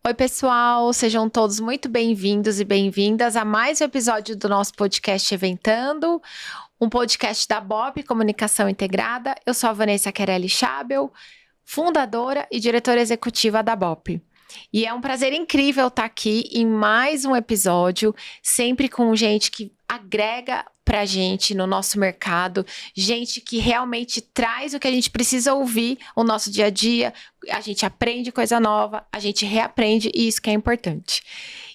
Oi, pessoal, sejam todos muito bem-vindos e bem-vindas a mais um episódio do nosso podcast Eventando, um podcast da BOP Comunicação Integrada. Eu sou a Vanessa Querelli Schabel, fundadora e diretora executiva da BOP. E é um prazer incrível estar aqui em mais um episódio, sempre com gente que agrega pra gente no nosso mercado, gente que realmente traz o que a gente precisa ouvir no nosso dia a dia, a gente aprende coisa nova, a gente reaprende e isso que é importante.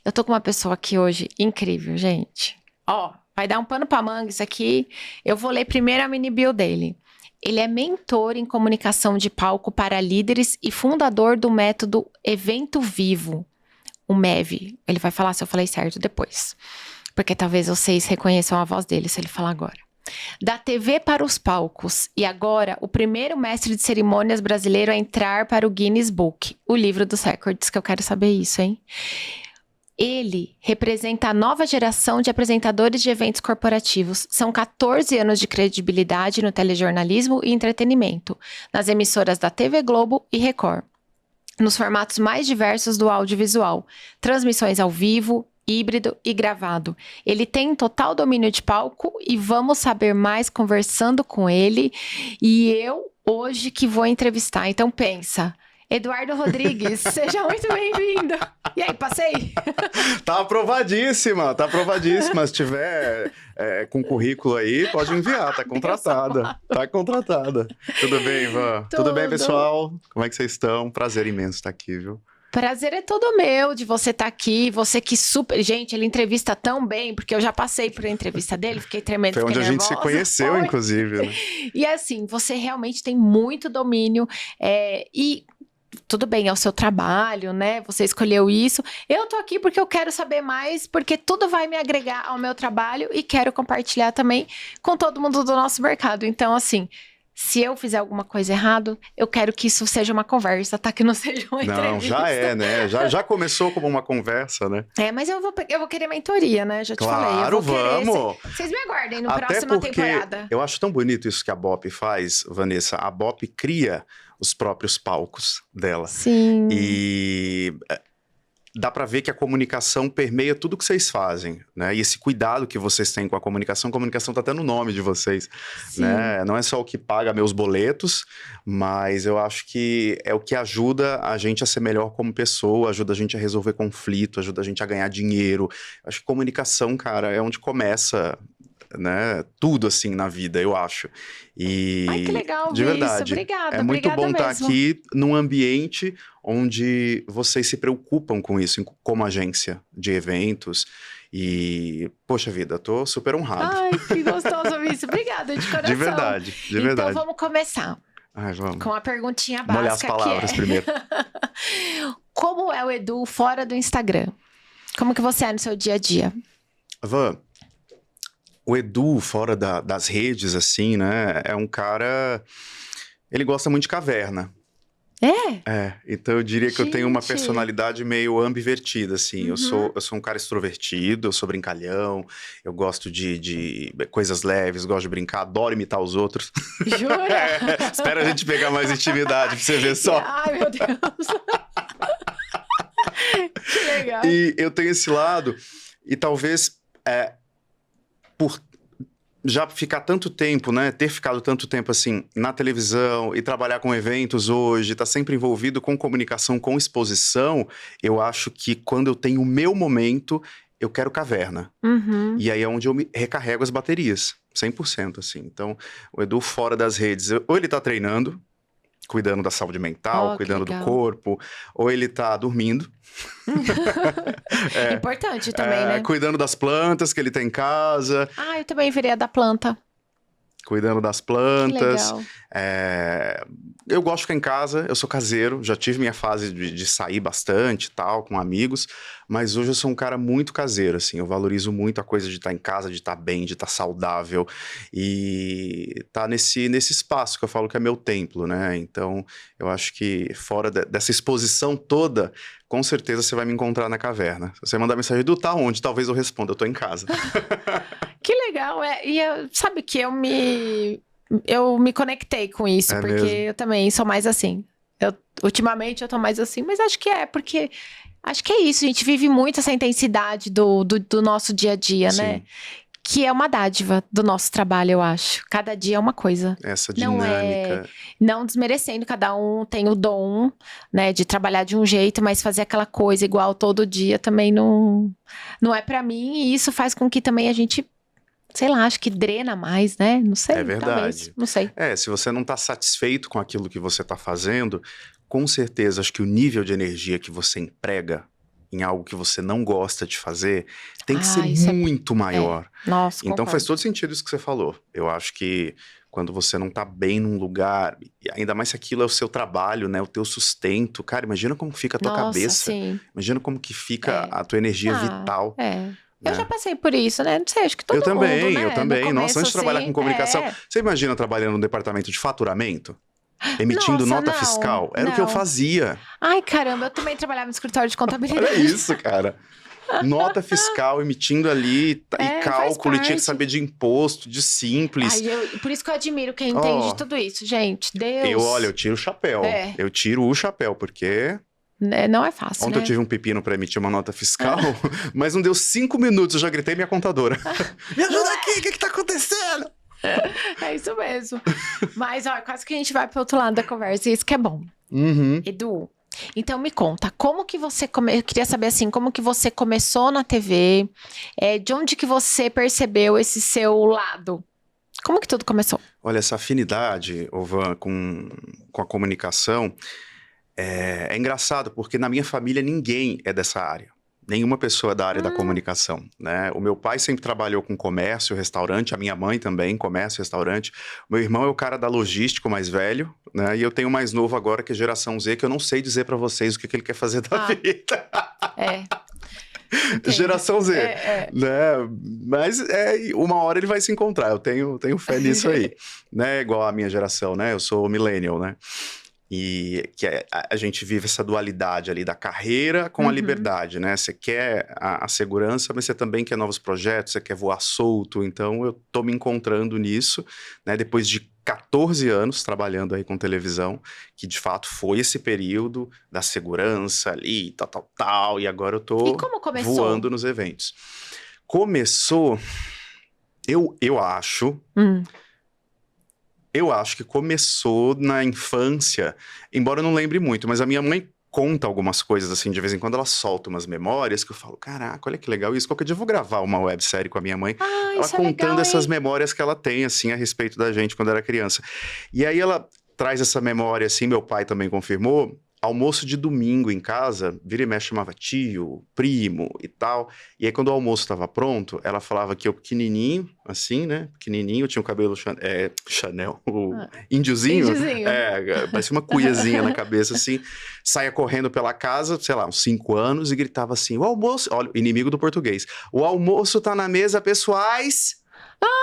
Eu tô com uma pessoa aqui hoje incrível, gente. Ó, vai dar um pano pra manga isso aqui. Eu vou ler primeiro a mini bio dele. Ele é mentor em comunicação de palco para líderes e fundador do método Evento Vivo, o MEV. Ele vai falar se eu falei certo depois, porque talvez vocês reconheçam a voz dele se ele falar agora. Da TV para os palcos, e agora o primeiro mestre de cerimônias brasileiro a entrar para o Guinness Book, o livro dos recordes, que eu quero saber isso, hein? Ele representa a nova geração de apresentadores de eventos corporativos. São 14 anos de credibilidade no telejornalismo e entretenimento, nas emissoras da TV Globo e Record, nos formatos mais diversos do audiovisual, transmissões ao vivo, híbrido e gravado. Ele tem total domínio de palco e vamos saber mais conversando com ele. E eu hoje que vou entrevistar, então pensa... Eduardo Rodrigues, seja muito bem-vindo. E aí, passei? Tá aprovadíssima. Se tiver com currículo aí, pode enviar, tá contratada. Tá contratada. Tudo bem, Ivan? Tudo bem, pessoal? Como é que vocês estão? Prazer imenso estar aqui, viu? Prazer é todo meu de você estar aqui, você que super... Gente, ele entrevista tão bem, porque eu já passei por a entrevista dele, fiquei tremendo, Foi onde a gente se conheceu, inclusive, né? E assim, você realmente tem muito domínio e... Tudo bem, é o seu trabalho, né? Você escolheu isso. Eu tô aqui porque eu quero saber mais, porque tudo vai me agregar ao meu trabalho e quero compartilhar também com todo mundo do nosso mercado. Então, assim, se eu fizer alguma coisa errado, eu quero que isso seja uma conversa, tá? Que não seja uma entrevista. Não, já é, né? Já começou como uma conversa, né? Mas eu vou querer mentoria, né? Já te claro, falei. Eu vou vamos! Vocês me aguardem no Até próxima porque temporada. Eu acho tão bonito isso que a BOP faz, Vanessa. A BOP cria os próprios palcos dela. Sim. E dá para ver que a comunicação permeia tudo que vocês fazem, né? E esse cuidado que vocês têm com a comunicação tá até no nome de vocês, né? Não é só o que paga meus boletos, mas eu acho que é o que ajuda a gente a ser melhor como pessoa, ajuda a gente a resolver conflito, ajuda a gente a ganhar dinheiro. Eu acho que comunicação, cara, é onde começa... né? Tudo assim na vida, eu acho. E ai, que legal de ver verdade, isso. Obrigada, é muito bom estar mesmo. aqui num ambiente onde vocês se preocupam com isso, como agência de eventos. E, poxa vida, tô super honrado. Ai, que gostoso ouvir isso. Obrigada, de coração. De verdade, de verdade. Então vamos começar. Ai, vamos. Com a perguntinha básica. Molhar as palavras primeiro. Como é o Edu fora do Instagram? Como que você é no seu dia a dia? Van, o Edu, fora das redes, assim, né? É um cara... Ele gosta muito de caverna. Então eu diria que eu tenho uma personalidade meio ambivertida, assim. Eu sou um cara extrovertido, eu sou brincalhão, eu gosto de coisas leves, gosto de brincar, adoro imitar os outros. Jura? Espera a gente pegar mais intimidade pra você ver só. Ai, meu Deus. Que legal. E eu tenho esse lado, e talvez por já ficar tanto tempo, né, ter ficado tanto tempo assim na televisão e trabalhar com eventos hoje, tá sempre envolvido com comunicação, com exposição, eu acho que quando eu tenho o meu momento, eu quero caverna. E aí é onde eu me recarrego as baterias, 100%, assim. Então, o Edu fora das redes, ou ele tá treinando, cuidando da saúde mental, cuidando do corpo, ou ele tá dormindo. Importante também, né? Cuidando das plantas que ele tem em casa. Ah, eu também virei a da planta. Cuidando das plantas. Que legal. Eu gosto de ficar em casa, eu sou caseiro, já tive minha fase de sair bastante e tal, com amigos, mas hoje eu sou um cara muito caseiro, assim, eu valorizo muito a coisa de estar em casa, de estar bem, de estar saudável e tá nesse espaço que eu falo que é meu templo, né? Então, eu acho que fora dessa exposição toda, com certeza você vai me encontrar na caverna. Se você mandar mensagem do tá onde, talvez eu responda, eu tô em casa. Que legal, sabe que eu me conectei com isso, porque mesmo? eu também sou mais assim. Ultimamente eu tô mais assim, mas acho que porque Acho que é isso, a gente vive muito essa intensidade do nosso dia a dia, né? Sim, Que é uma dádiva do nosso trabalho, eu acho. Cada dia é uma coisa. essa Não é, dinâmica. não desmerecendo, cada um tem o dom, né, de trabalhar de um jeito, mas fazer aquela coisa igual todo dia também não é pra mim, e isso faz com que também a gente, sei lá, acho que drena mais, né? Não sei, É talvez, verdade. não sei. Se você não está satisfeito com aquilo que você está fazendo, com certeza acho que o nível de energia que você emprega em algo que você não gosta de fazer tem que ser Isso muito maior. Nossa, Então faz concordo. todo sentido isso que você falou. Eu acho que quando você não tá bem num lugar, e ainda mais se aquilo é o seu trabalho, né, o teu sustento, cara, imagina como fica a tua Nossa, cabeça. sim. Imagina como que fica É. a tua energia Ah, vital, é. Eu já né? passei por isso, né? Não sei, acho que Eu todo mundo, também, eu né? No também. Nossa, começo, antes de trabalhar com assim, comunicação, você imagina trabalhando no departamento de faturamento? Emitindo Nossa, nota não, fiscal? Era o que eu não. fazia. Ai, caramba, eu também trabalhava no escritório de Olha contabilidade. isso, cara. Nota fiscal emitindo ali e Faz cálculo, e tinha que parte. saber de imposto, de simples. Ai, por isso que eu admiro quem entende de Ó, tudo isso, gente. eu Deus. tiro o chapéu. É, Eu tiro o chapéu, porque não é fácil, ontem eu né? tive um pepino pra emitir uma nota fiscal, mas não deu 5 minutos, eu já gritei minha contadora. Me ajuda aqui, o que tá acontecendo? É isso mesmo. Mas, ó, quase que a gente vai pro outro lado da conversa, e isso que é bom. Uhum. Edu, então me conta, como que você eu queria saber assim, como que você começou na TV? De onde que você percebeu esse seu lado? Como que tudo começou? Olha, essa afinidade, Ovan, com a comunicação é engraçado, porque na minha família ninguém é dessa área. Nenhuma pessoa é da área da Hum, comunicação, né? O meu pai sempre trabalhou com comércio, restaurante, a minha mãe também, comércio, restaurante. O meu irmão é o cara da logística, o mais velho, né? E eu tenho o mais novo agora, que é geração Z, que eu não sei dizer pra vocês o que ele quer fazer da Ah. vida. é. Entendo. Geração Z, É. né? Mas uma hora ele vai se encontrar, eu tenho fé nisso aí, né? Igual a minha geração, né? Eu sou millennial, né? E que a gente vive essa dualidade ali da carreira com a Uhum. liberdade, né? Você quer a segurança, mas você também quer novos projetos, você quer voar solto. Então, eu tô me encontrando nisso, né? Depois de 14 anos trabalhando aí com televisão, que de fato foi esse período da segurança ali, tal. E agora eu E tô como começou? voando nos eventos. Começou, eu acho... Hum. Eu acho que começou na infância, embora eu não lembre muito, mas a minha mãe conta algumas coisas assim, de vez em quando ela solta umas memórias que eu falo, caraca, olha que legal isso, qualquer dia eu vou gravar uma websérie com a minha mãe, Ah, ela isso é contando legal, essas hein? memórias que ela tem, assim, a respeito da gente quando era criança. E aí ela traz essa memória, assim, meu pai também confirmou, almoço de domingo em casa, vira e mexe chamava tio, primo e tal. E aí quando o almoço estava pronto, ela falava que eu pequenininho, assim, né? Pequenininho, tinha o cabelo Chanel, o Ah, índiozinho. índiozinho. Parecia uma cuiazinha na cabeça, assim. Saia correndo pela casa, sei lá, uns 5 anos, e gritava assim, o almoço... Olha, inimigo do português. O almoço tá na mesa, pessoais...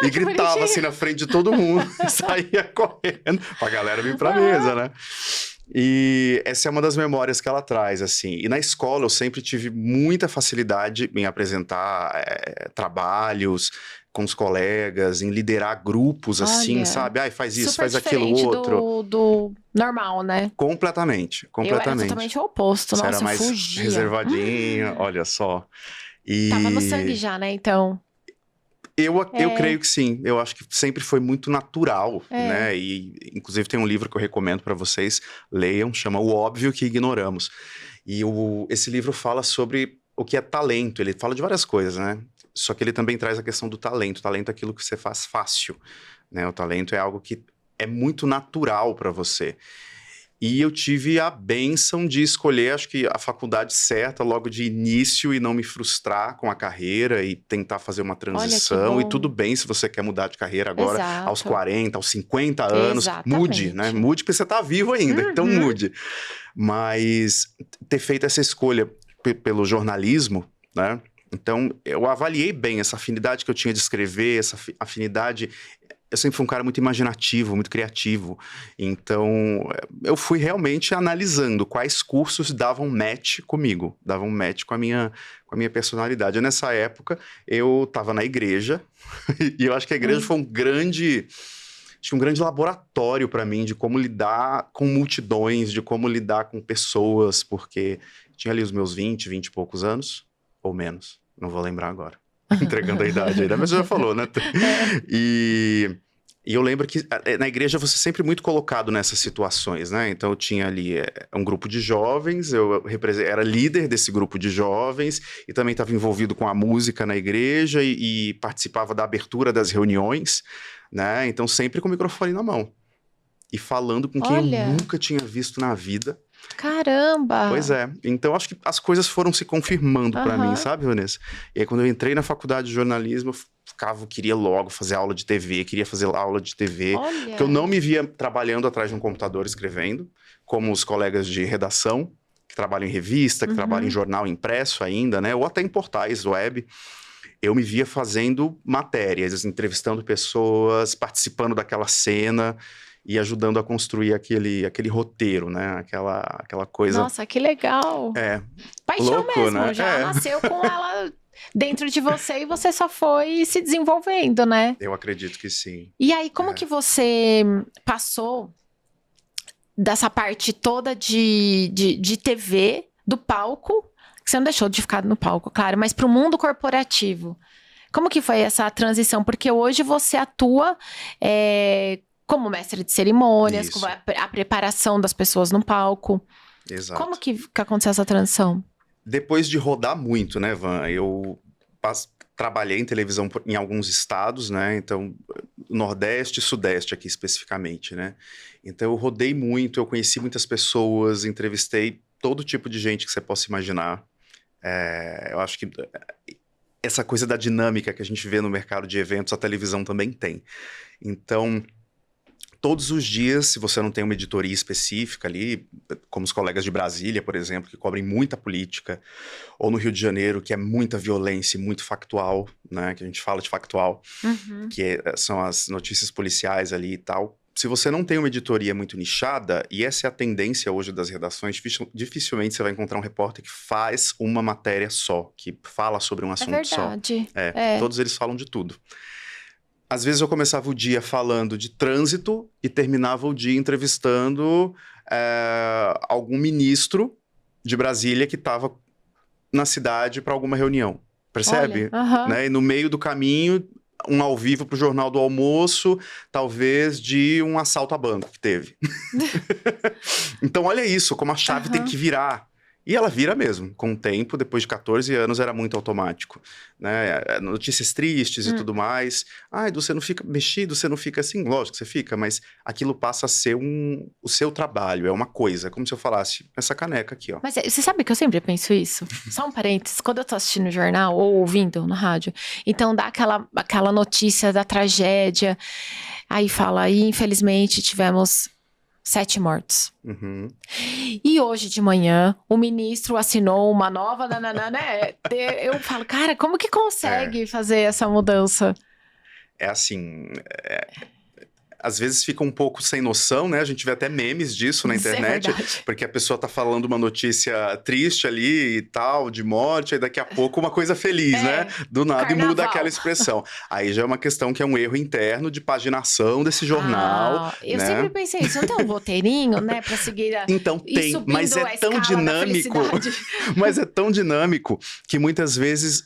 E que gritava bonitinho. assim na frente de todo mundo, e saía correndo pra galera vir pra mesa, né? E essa é uma das memórias que ela traz, assim. E na escola eu sempre tive muita facilidade em apresentar trabalhos com os colegas, em liderar grupos, assim, Olha, sabe? Ai, faz isso, super faz aquilo, diferente outro. do normal, né? Completamente, Eu era completamente. totalmente o oposto. Você era Nossa, eu mais fugia. reservadinha, olha só. Tava no sangue E já, né? Então. eu creio que sim. Eu acho que sempre foi muito natural, É. né? E, inclusive, tem um livro que eu recomendo para vocês leiam, chama O Óbvio que Ignoramos. E esse livro fala sobre o que é talento. Ele fala de várias coisas, né? Só que ele também traz a questão do talento. O talento é aquilo que você faz fácil, né? O talento é algo que é muito natural para você. E eu tive a bênção de escolher, acho que a faculdade certa logo de início e não me frustrar com a carreira e tentar fazer uma transição. bom. E tudo bem se você quer mudar de carreira agora aos Exato. 40, aos 50 anos. Exatamente. Mude, né? Mude porque você tá vivo ainda, então mude. Mas ter feito essa escolha pelo jornalismo, né? Então, eu avaliei bem essa afinidade que eu tinha de escrever, essa afinidade... Eu sempre fui um cara muito imaginativo, muito criativo. Então, eu fui realmente analisando quais cursos davam match comigo, davam match com a minha personalidade. E nessa época, eu estava na igreja, e eu acho que a igreja foi um grande acho que um grande laboratório para mim de como lidar com multidões, de como lidar com pessoas, porque tinha ali os meus 20 e poucos anos, ou menos, não vou lembrar agora. Entregando a idade aí, né? Mas você já falou, né? E eu lembro que na igreja você é sempre muito colocado nessas situações, né? Então eu tinha ali um grupo de jovens, eu era líder desse grupo de jovens e também estava envolvido com a música na igreja e participava da abertura das reuniões, né? Então sempre com o microfone na mão e falando com quem eu nunca tinha visto na vida. Caramba! Pois é. Então, acho que as coisas foram se confirmando pra mim, sabe, Vanessa? E aí, quando eu entrei na faculdade de jornalismo, queria logo fazer aula de TV, queria fazer aula de TV. Olha. Porque eu não me via trabalhando atrás de um computador escrevendo, como os colegas de redação, que trabalham em revista, que trabalham em jornal impresso ainda, né? Ou até em portais web. Eu me via fazendo matérias, entrevistando pessoas, participando daquela cena e ajudando a construir aquele roteiro, né? Aquela coisa... Nossa, que legal! Paixão louco, mesmo, né? já nasceu com ela dentro de você e você só foi se desenvolvendo, né? Eu acredito que sim. E aí, como que você passou dessa parte toda de TV, do palco, que você não deixou de ficar no palco, claro, mas para o mundo corporativo? Como que foi essa transição? Porque hoje você atua... como mestre de cerimônias, com a preparação das pessoas no palco. Exato. Como que aconteceu essa transição? Depois de rodar muito, né, Van? Eu trabalhei em televisão em alguns estados, né? Então, Nordeste e Sudeste aqui especificamente, né? Então, eu rodei muito, eu conheci muitas pessoas, entrevistei todo tipo de gente que você possa imaginar. Eu acho que essa coisa da dinâmica que a gente vê no mercado de eventos, a televisão também tem. Então... todos os dias, se você não tem uma editoria específica ali, como os colegas de Brasília, por exemplo, que cobrem muita política, ou no Rio de Janeiro, que é muita violência e muito factual, né? Que a gente fala de factual, que são as notícias policiais ali e tal. Se você não tem uma editoria muito nichada, e essa é a tendência hoje das redações, dificilmente você vai encontrar um repórter que faz uma matéria só, que fala sobre um assunto só. Todos eles falam de tudo. Às vezes eu começava o dia falando de trânsito e terminava o dia entrevistando algum ministro de Brasília que estava na cidade para alguma reunião. Percebe? Né? E no meio do caminho, um ao vivo para o Jornal do Almoço, talvez de um assalto a banco que teve. Então olha isso, como a chave tem que virar. E ela vira mesmo, com o tempo, depois de 14 anos, era muito automático, né? Notícias tristes e tudo mais. Ai, você não fica mexido, você não fica assim? Lógico que você fica, mas aquilo passa a ser o seu trabalho, é uma coisa. Como se eu falasse, essa caneca aqui, ó. Mas você sabe que eu sempre penso isso? Só um parênteses, quando eu tô assistindo o jornal ou ouvindo na rádio, então dá aquela notícia da tragédia, aí fala, aí infelizmente tivemos 7 mortos. E hoje de manhã, o ministro assinou uma nova... né? Eu falo, cara, como que consegue fazer essa mudança? É assim... às vezes fica um pouco sem noção, né? A gente vê até memes disso na internet, porque a pessoa tá falando uma notícia triste ali e tal, de morte, aí daqui a pouco uma coisa feliz, né? Do nada Carnaval. E muda aquela expressão. Aí já é uma questão que é um erro interno de paginação desse jornal, eu né? sempre pensei isso, não tem um roteirinho, né, pra seguir Então tem, mas é tão dinâmico, mas é tão dinâmico que muitas vezes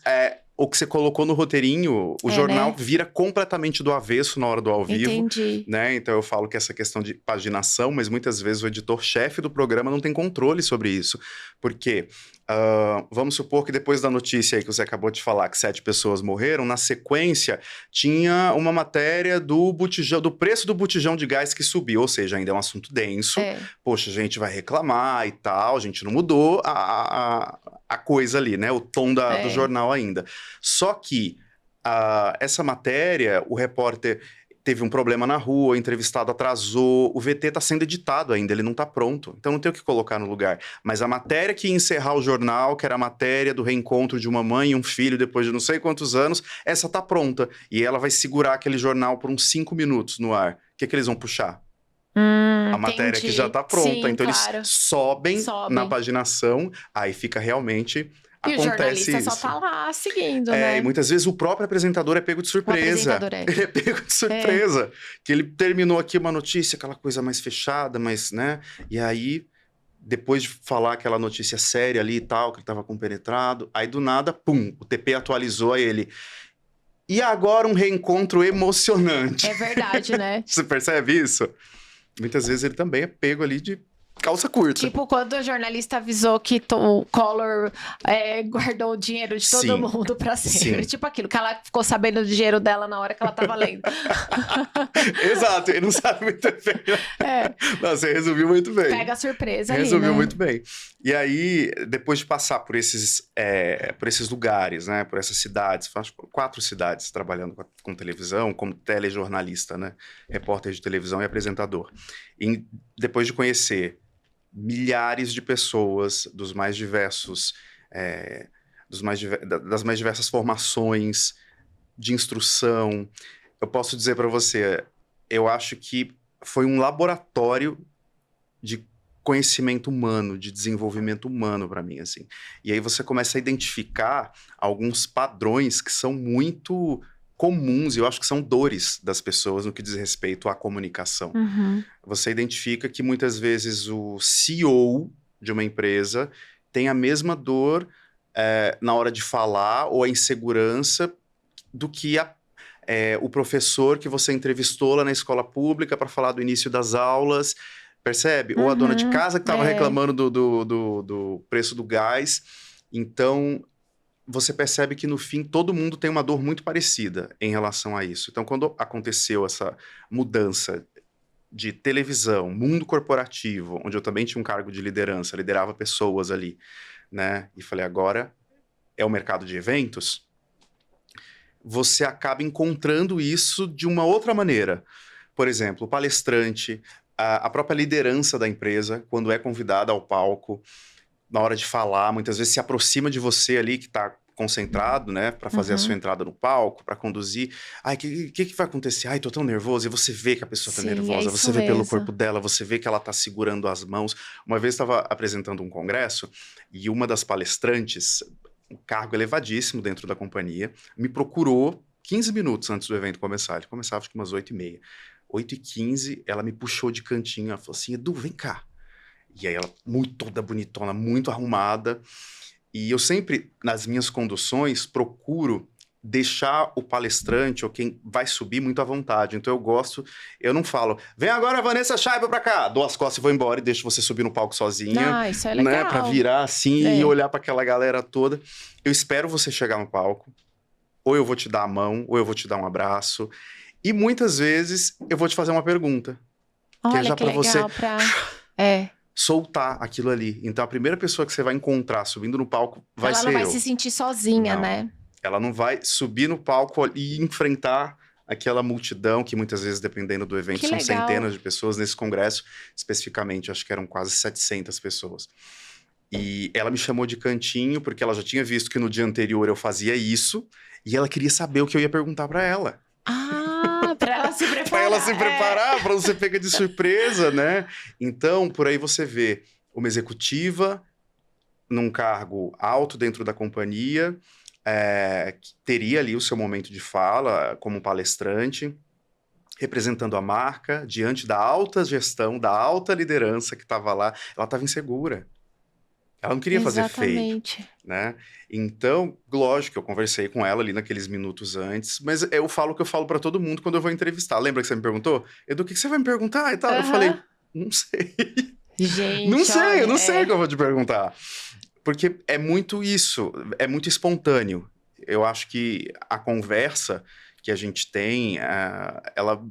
o que você colocou no roteirinho, o jornal vira completamente do avesso na hora do ao vivo. Entendi. Né? Então eu falo que essa questão de paginação, mas muitas vezes o editor-chefe do programa não tem controle sobre isso. Porque vamos supor que depois da notícia aí que você acabou de falar, que 7 pessoas morreram, na sequência tinha uma matéria do preço do botijão de gás que subiu, ou seja, ainda é um assunto denso. Poxa, a gente vai reclamar e tal, a gente não mudou a coisa ali, né? O tom do jornal ainda. Só que essa matéria, o repórter teve um problema na rua, o entrevistado atrasou, o VT está sendo editado ainda, ele não está pronto. Então não tem o que colocar no lugar. Mas a matéria que ia encerrar o jornal, que era a matéria do reencontro de uma mãe e um filho depois de não sei quantos anos, essa está pronta. E ela vai segurar aquele jornal por uns 5 minutos no ar. O que eles vão puxar? A matéria que já está pronta. Sim, então claro. Eles sobem na paginação, aí fica realmente E o acontece jornalista isso. só tá lá seguindo, E né? muitas vezes o próprio apresentador é pego de surpresa. Ele é pego de surpresa. Que ele terminou aqui uma notícia, aquela coisa mais fechada, mas, né? E aí, depois de falar aquela notícia séria ali e tal, que ele tava compenetrado, aí do nada, pum, o TP atualizou a ele. E agora um reencontro emocionante. É verdade, né? Você percebe isso? Muitas vezes ele também é pego ali de calça curta. Tipo, quando o jornalista avisou que o Collor guardou o dinheiro de todo Sim. mundo pra sempre. Sim. Tipo aquilo, que ela ficou sabendo do dinheiro dela na hora que ela tava lendo. Exato, ele não sabe muito bem. Não, você resumiu muito bem. Pega a surpresa ali, Resumiu né? muito bem. E aí, depois de passar por esses lugares, né, por essas cidades, acho que 4 cidades trabalhando com televisão, como telejornalista, né, repórter de televisão e apresentador. E depois de conhecer milhares de pessoas dos mais diversos, das mais diversas formações de instrução, eu posso dizer para você, eu acho que foi um laboratório de conhecimento humano, de desenvolvimento humano para mim, assim. E aí você começa a identificar alguns padrões que são muito comuns, e eu acho que são dores das pessoas no que diz respeito à comunicação. Uhum. Você identifica que muitas vezes o CEO de uma empresa tem a mesma dor na hora de falar, ou a insegurança, do que o professor que você entrevistou lá na escola pública para falar do início das aulas, percebe? Ou a dona de casa que estava reclamando do preço do gás. Então, você percebe que, no fim, todo mundo tem uma dor muito parecida em relação a isso. Então, quando aconteceu essa mudança de televisão, mundo corporativo, onde eu também tinha um cargo de liderança, liderava pessoas ali, né? E falei, agora é o mercado de eventos, você acaba encontrando isso de uma outra maneira. Por exemplo, o palestrante, a própria liderança da empresa, quando é convidada ao palco, na hora de falar, muitas vezes se aproxima de você ali que está concentrado, né, para fazer a sua entrada no palco, para conduzir. Ai, que vai acontecer? Ai, tô tão nervoso. E você vê que a pessoa tá nervosa, você vê pelo corpo dela, você vê que ela tá segurando as mãos. Uma vez estava apresentando um congresso e uma das palestrantes, um cargo elevadíssimo dentro da companhia, me procurou 15 minutos antes do evento começar. Ele começava acho que umas 8h30. 8h15, ela me puxou de cantinho, ela falou assim, Edu, vem cá. E aí ela, toda bonitona, muito arrumada. E eu sempre, nas minhas conduções, procuro deixar o palestrante ou quem vai subir muito à vontade. Então eu não falo, vem agora Vanessa Schaiber pra cá, dou as costas e vou embora e deixo você subir no palco sozinha. Ah, isso é legal. Né, pra virar assim e olhar pra aquela galera toda. Eu espero você chegar no palco, ou eu vou te dar a mão, ou eu vou te dar um abraço. E muitas vezes eu vou te fazer uma pergunta. Olha, que é já pra legal você soltar aquilo ali. Então, a primeira pessoa que você vai encontrar subindo no palco vai ser eu. Ela não vai se sentir sozinha, Não. né? Ela não vai subir no palco e enfrentar aquela multidão que muitas vezes, dependendo do evento, são centenas de pessoas. Nesse congresso, especificamente, acho que eram quase 700 pessoas. E ela me chamou de cantinho, porque ela já tinha visto que no dia anterior eu fazia isso, e ela queria saber o que eu ia perguntar para ela. Ah, para ela se preparar. Para ela se preparar, para não ser pega de surpresa, né? Então, por aí você vê uma executiva num cargo alto dentro da companhia, que teria ali o seu momento de fala como palestrante, representando a marca diante da alta gestão, da alta liderança que estava lá. Ela estava insegura. Ela não queria fazer feio, né? Então, lógico que eu conversei com ela ali naqueles minutos antes, mas eu falo o que eu falo para todo mundo quando eu vou entrevistar. Lembra que você me perguntou? Edu, o que você vai me perguntar e tal? Eu falei, não sei. Gente, eu não sei o que eu vou te perguntar. Porque é muito isso, é muito espontâneo. Eu acho que a conversa que a gente tem, ela,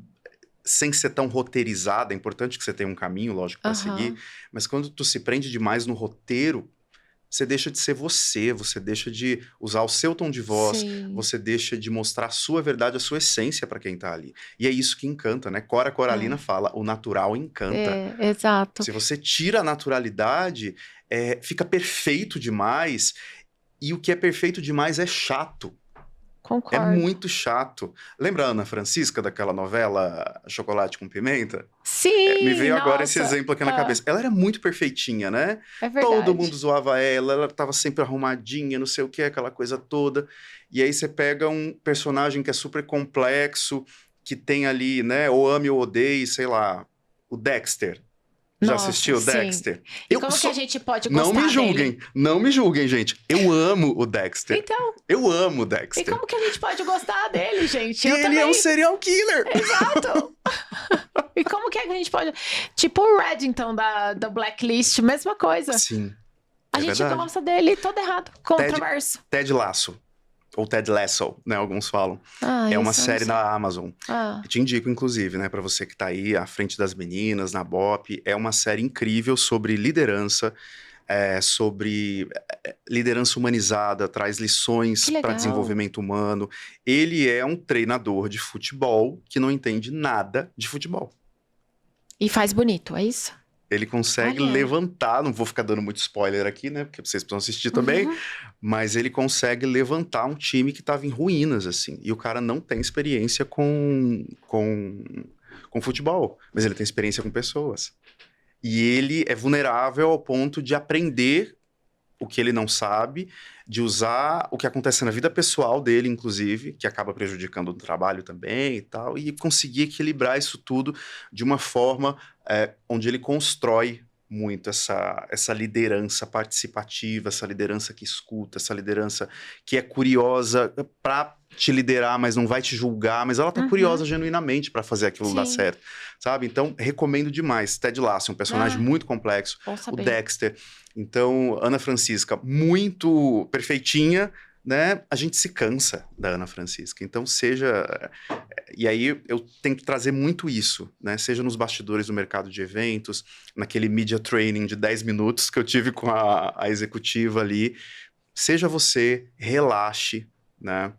sem ser tão roteirizada, é importante que você tenha um caminho, lógico, para seguir, mas quando tu se prende demais no roteiro, você deixa de ser você deixa de usar o seu tom de voz, você deixa de mostrar a sua verdade, a sua essência para quem tá ali. E é isso que encanta, né? Cora Coralina fala, o natural encanta. Exato. Se você tira a naturalidade, fica perfeito demais, e o que é perfeito demais é chato. Concordo. É muito chato. Lembra a Ana Francisca, daquela novela Chocolate com Pimenta? Sim, Me veio agora nossa. esse exemplo aqui na cabeça. Ela era muito perfeitinha, né? É verdade. Todo mundo zoava ela tava sempre arrumadinha, não sei o que, aquela coisa toda. E aí você pega um personagem que é super complexo, que tem ali, né, ou ame ou odeie, sei lá, o Dexter. Já Nossa, assistiu o sim. Dexter? E como que a gente pode Não gostar me julguem, dele? não me julguem, gente. Eu amo o Dexter. Então, Eu amo o e Dexter. como que a gente pode gostar dele, gente? E Eu ele também. é um serial killer. Exato. E como que a gente pode... Tipo o Reddington da Blacklist, mesma coisa. Sim, A é gente verdade. gosta dele, todo errado, controverso. Ted Lasso, ou Ted Lasso, né, alguns falam. É uma isso eu não série sei. da Amazon. Ah, Eu te indico, inclusive, né, para você que tá aí à frente das meninas, na BOP. É uma série incrível sobre liderança, sobre liderança humanizada, traz lições Que para legal. desenvolvimento humano. Ele é um treinador de futebol que não entende nada de futebol. e faz bonito, é isso? Ele consegue Olha. levantar, não vou ficar dando muito spoiler aqui, né? Porque vocês precisam assistir também, Uhum. mas ele consegue levantar um time que estava em ruínas, assim. E o cara não tem experiência com futebol, mas ele tem experiência com pessoas. E ele é vulnerável ao ponto de aprender o que ele não sabe, de usar o que acontece na vida pessoal dele, inclusive, que acaba prejudicando o trabalho também e tal, e conseguir equilibrar isso tudo de uma forma onde ele constrói muito essa liderança participativa, essa liderança que escuta, essa liderança que é curiosa para te liderar, mas não vai te julgar, mas ela tá curiosa genuinamente para fazer aquilo dar Sim. certo, sabe? Então, recomendo demais. Ted Lasso, um personagem muito complexo. Bom O saber. Dexter. Então, Ana Francisca, muito perfeitinha, né? A gente se cansa da Ana Francisca. Então, E aí, eu tenho que trazer muito isso, né? Seja nos bastidores do mercado de eventos, naquele media training de 10 minutos que eu tive com a executiva ali. Seja você, relaxe, né?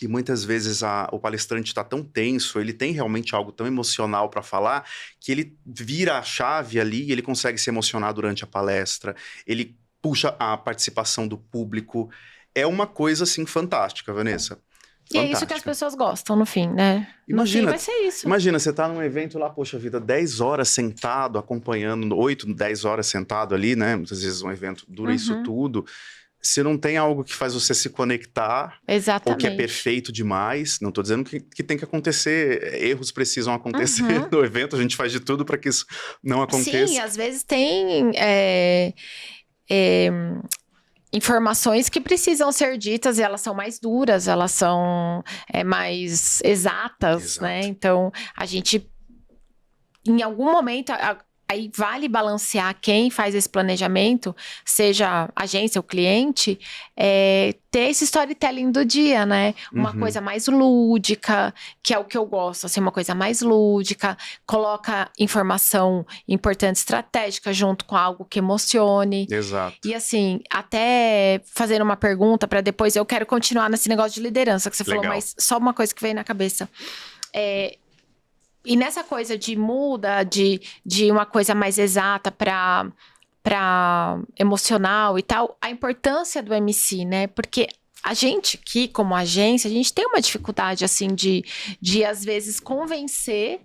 E muitas vezes o palestrante está tão tenso, ele tem realmente algo tão emocional para falar, que ele vira a chave ali e ele consegue se emocionar durante a palestra, ele puxa a participação do público. É uma coisa, assim, fantástica, Vanessa. E é isso que as pessoas gostam no fim, né? Imagina, no fim vai ser isso. Imagina, você tá num evento lá, poxa vida, 10 horas sentado, acompanhando, 8, 10 horas sentado ali, né? Muitas vezes um evento dura isso tudo. Se não tem algo que faz você se conectar, Exatamente. ou que é perfeito demais, não estou dizendo que tem que acontecer, erros precisam acontecer no evento, a gente faz de tudo para que isso não aconteça. Sim, às vezes tem informações que precisam ser ditas e elas são mais duras, elas são mais exatas, Exato. né? Então, a gente, em algum momento... Aí vale balancear quem faz esse planejamento, seja a agência ou cliente, ter esse storytelling do dia, né? Uma coisa mais lúdica, que é o que eu gosto, assim, uma coisa mais lúdica, coloca informação importante, estratégica, junto com algo que emocione. Exato. E assim, até fazendo uma pergunta para depois, eu quero continuar nesse negócio de liderança que você falou, mas só uma coisa que veio na cabeça. E nessa coisa de muda, de uma coisa mais exata para emocional e tal, a importância do MC, né? Porque a gente aqui, como agência, a gente tem uma dificuldade, assim, de às vezes, convencer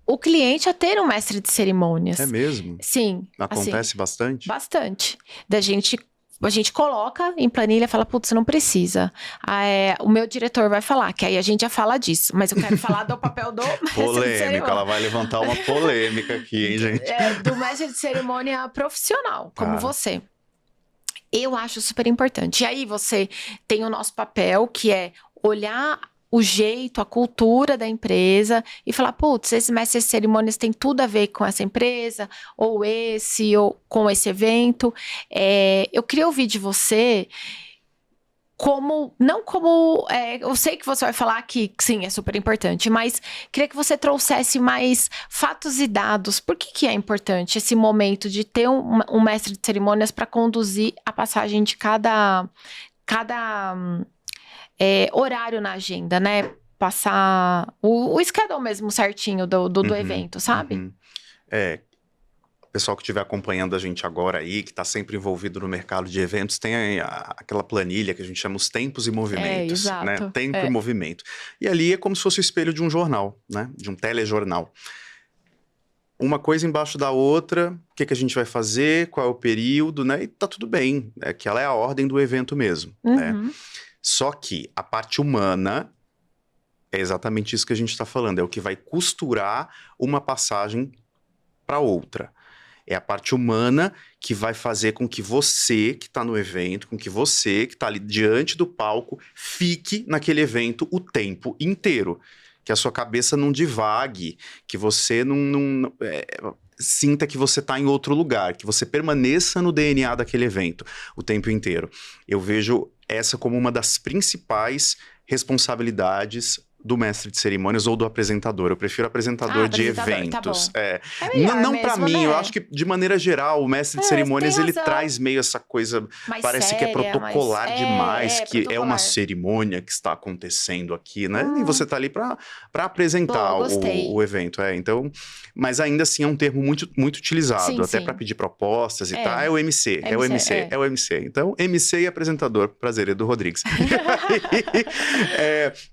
o cliente a ter um mestre de cerimônias. É mesmo? Sim. Acontece assim, bastante? Bastante. A gente coloca em planilha e fala, putz, não precisa. O meu diretor vai falar, que aí a gente já fala disso. Mas eu quero falar do papel do mestre de cerimônia. Polêmica, ela vai levantar uma polêmica aqui, hein, gente? Do mestre de cerimônia profissional, como você. Eu acho super importante. E aí você tem o nosso papel, que é olhar o jeito, a cultura da empresa e falar, putz, esse mestre de cerimônias tem tudo a ver com essa empresa, ou com esse evento. Eu queria ouvir de você eu sei que você vai falar que sim, é super importante, mas queria que você trouxesse mais fatos e dados. Por que é importante esse momento de ter um mestre de cerimônias para conduzir a passagem de cada horário na agenda, né? Passar o schedule mesmo certinho do evento, sabe? pessoal que estiver acompanhando a gente agora aí, que está sempre envolvido no mercado de eventos, tem aquela planilha que a gente chama os tempos e movimentos, exato. né? Tempo e movimento. E ali é como se fosse o espelho de um jornal, né? De um telejornal. Uma coisa embaixo da outra, o que a gente vai fazer, qual é o período, né? E tá tudo bem, aquela é a ordem do evento mesmo, né? Só que a parte humana é exatamente isso que a gente está falando, é o que vai costurar uma passagem para outra. É a parte humana que vai fazer com que você que está no evento, com que você que está ali diante do palco, fique naquele evento o tempo inteiro. Que a sua cabeça não divague, que você não sinta que você está em outro lugar, que você permaneça no DNA daquele evento o tempo inteiro. Eu vejo essa como uma das principais responsabilidades do mestre de cerimônias ou do apresentador. Eu prefiro apresentador de eventos. Tá não para mim, né? eu acho que de maneira geral o mestre de cerimônias ele traz meio essa coisa, mais parece séria, que é protocolar demais, que protocolar. é uma cerimônia que está acontecendo aqui, né? E você tá ali para apresentar o evento, então, mas ainda assim é um termo muito muito utilizado, até para pedir propostas e tal. É o MC, é o MC, é o MC. Então, MC e apresentador, prazer, Edu Rodrigues.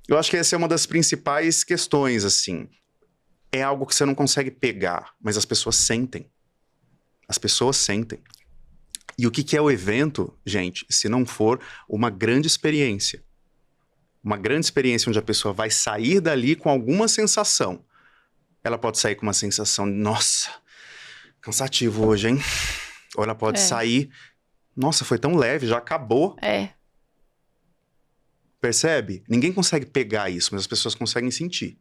Eu acho que essa é uma das principais questões, assim. É algo que você não consegue pegar, mas as pessoas sentem. As pessoas sentem. E o que é o evento, gente, se não for uma grande experiência? Uma grande experiência onde a pessoa vai sair dali com alguma sensação. Ela pode sair com uma sensação de, nossa, cansativo hoje, hein? Ou ela pode sair, nossa, foi tão leve, já acabou. Percebe? Ninguém consegue pegar isso, mas as pessoas conseguem sentir.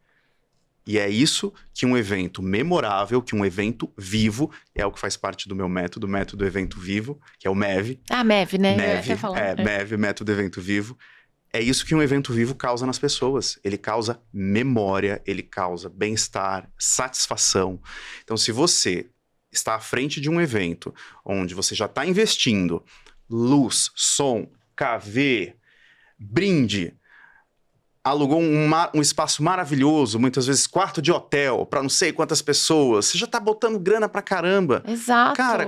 E é isso que um evento memorável, que um evento vivo, é o que faz parte do meu método, o método evento vivo, que é o MEV. MEV, né? MEV, método evento vivo. É isso que um evento vivo causa nas pessoas. Ele causa memória, ele causa bem-estar, satisfação. Então, se você está à frente de um evento onde você já está investindo luz, som, KV, brinde, alugou um espaço maravilhoso, muitas vezes quarto de hotel, para não sei quantas pessoas, você já tá botando grana pra caramba. Exato. Cara,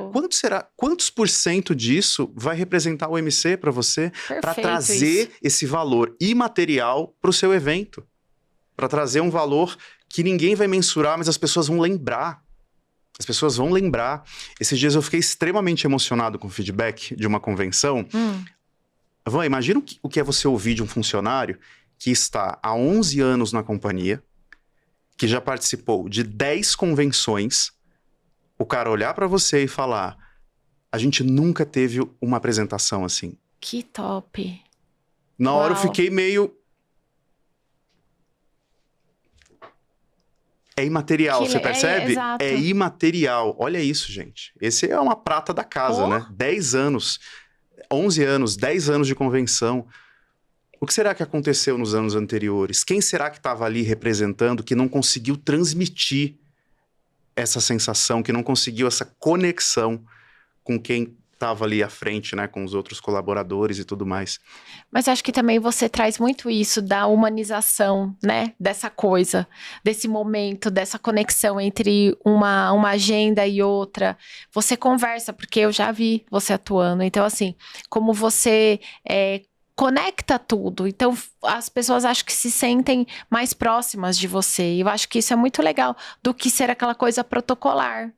quantos por cento disso vai representar o MC para você? Para trazer esse valor imaterial pro seu evento. Para trazer um valor que ninguém vai mensurar, mas as pessoas vão lembrar. As pessoas vão lembrar. Esses dias eu fiquei extremamente emocionado com o feedback de uma convenção. Van, imagina o que é você ouvir de um funcionário que está há 11 anos na companhia, que já participou de 10 convenções, o cara olhar para você e falar, a gente nunca teve uma apresentação assim. Que top! Na hora eu fiquei meio... É imaterial, você percebe? É imaterial. Olha isso, gente. Esse é uma prata da casa, né? 10 anos... 11 anos, 10 anos de convenção. O que será que aconteceu nos anos anteriores? Quem será que estava ali representando que não conseguiu transmitir essa sensação, que não conseguiu essa conexão com quem estava ali à frente, né, com os outros colaboradores e tudo mais? Mas acho que também você traz muito isso da humanização, né, dessa coisa, desse momento, dessa conexão entre uma agenda e outra. Você conversa, porque eu já vi você atuando. Então, assim, como você conecta tudo. Então, as pessoas acho que se sentem mais próximas de você. E eu acho que isso é muito legal do que ser aquela coisa protocolar.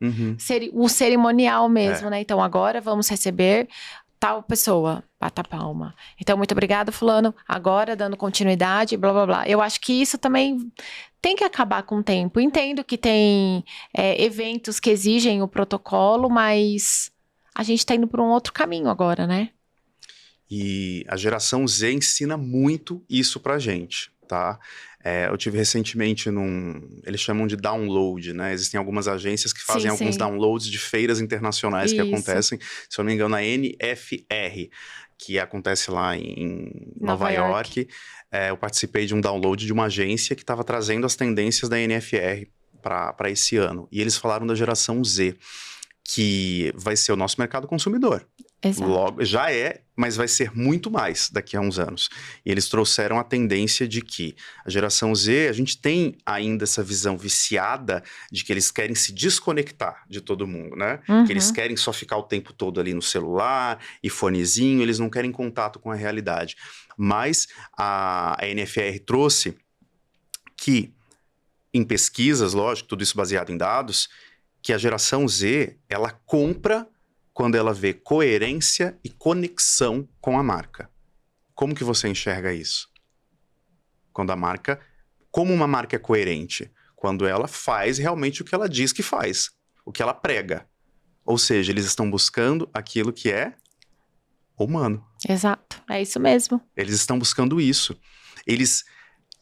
O cerimonial mesmo, né? Então, agora vamos receber tal pessoa, bata a palma. Então, muito obrigada, fulano. Agora, dando continuidade, blá, blá, blá. Eu acho que isso também tem que acabar com o tempo. Entendo que tem eventos que exigem o protocolo, mas a gente tá indo por um outro caminho agora, né? E a geração Z ensina muito isso pra gente, tá? Eu tive recentemente eles chamam de download, né? Existem algumas agências que fazem alguns downloads de feiras internacionais que acontecem, se eu não me engano, na NFR, que acontece lá em Nova York. Eu participei de um download de uma agência que estava trazendo as tendências da NFR para esse ano. E eles falaram da geração Z, que vai ser o nosso mercado consumidor. Exato. Logo, já é, mas vai ser muito mais daqui a uns anos. E eles trouxeram a tendência de que a geração Z, a gente tem ainda essa visão viciada de que eles querem se desconectar de todo mundo, né? Que eles querem só ficar o tempo todo ali no celular e fonezinho, eles não querem contato com a realidade. Mas a NFR trouxe que, em pesquisas, lógico, tudo isso baseado em dados, que a geração Z, ela compra quando ela vê coerência e conexão com a marca. Como que você enxerga isso? Como uma marca é coerente? Quando ela faz realmente o que ela diz que faz, o que ela prega. Ou seja, eles estão buscando aquilo que é humano. Exato, é isso mesmo. Eles estão buscando isso. Eles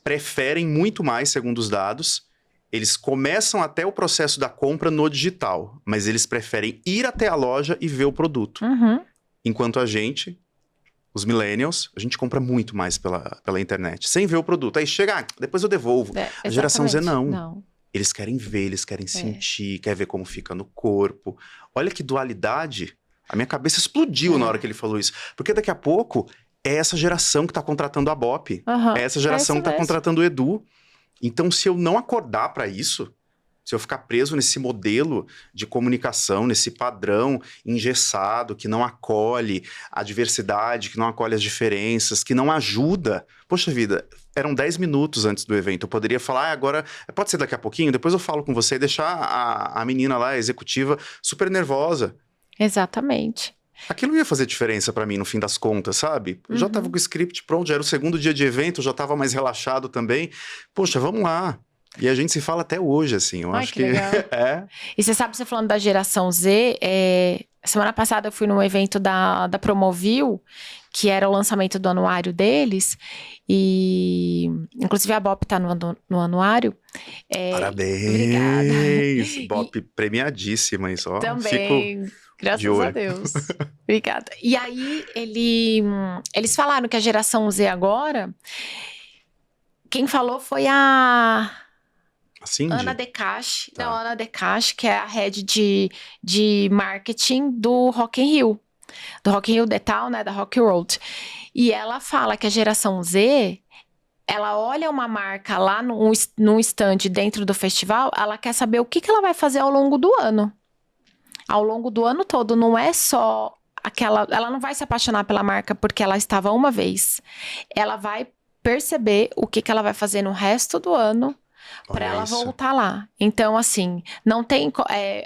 preferem muito mais, segundo os dados, eles começam até o processo da compra no digital, mas eles preferem ir até a loja e ver o produto. Enquanto a gente, os millennials, a gente compra muito mais pela internet, sem ver o produto. Aí chega, depois eu devolvo. A geração Z não. Eles querem ver, eles querem sentir, quer ver como fica no corpo. Olha que dualidade. A minha cabeça explodiu na hora que ele falou isso. Porque daqui a pouco é essa geração que está contratando a BOP. É essa geração que está contratando o Edu. Então, se eu não acordar para isso, se eu ficar preso nesse modelo de comunicação, nesse padrão engessado, que não acolhe a diversidade, que não acolhe as diferenças, que não ajuda... Poxa vida, eram 10 minutos antes do evento. Eu poderia falar, agora, pode ser daqui a pouquinho? Depois eu falo com você e deixar a menina lá, a executiva, super nervosa. Exatamente. Aquilo ia fazer diferença pra mim, no fim das contas, sabe? Eu já tava com o script pronto, já era o segundo dia de evento, já tava mais relaxado também. Poxa, vamos lá. E a gente se fala até hoje, assim. Eu acho que legal. E você sabe, você falando da geração Z, semana passada eu fui num evento da Promovil, que era o lançamento do anuário deles, e inclusive a BOP tá no anuário. Parabéns! Obrigada. BOP premiadíssima, isso. Também... Graças a Deus. Obrigada. E aí, eles falaram que a geração Z agora... Quem falou foi a Ana Decache. Não, Ana Decache, que é a head de marketing do Rock in Rio. Do Rock in Rio The Town, né? Da Rock Road. E ela fala que a geração Z... Ela olha uma marca lá num stand dentro do festival, ela quer saber o que ela vai fazer ao longo do ano. Ao longo do ano todo, não é só aquela... Ela não vai se apaixonar pela marca porque ela estava uma vez. Ela vai perceber o que ela vai fazer no resto do ano para ela voltar lá. Então, assim, não tem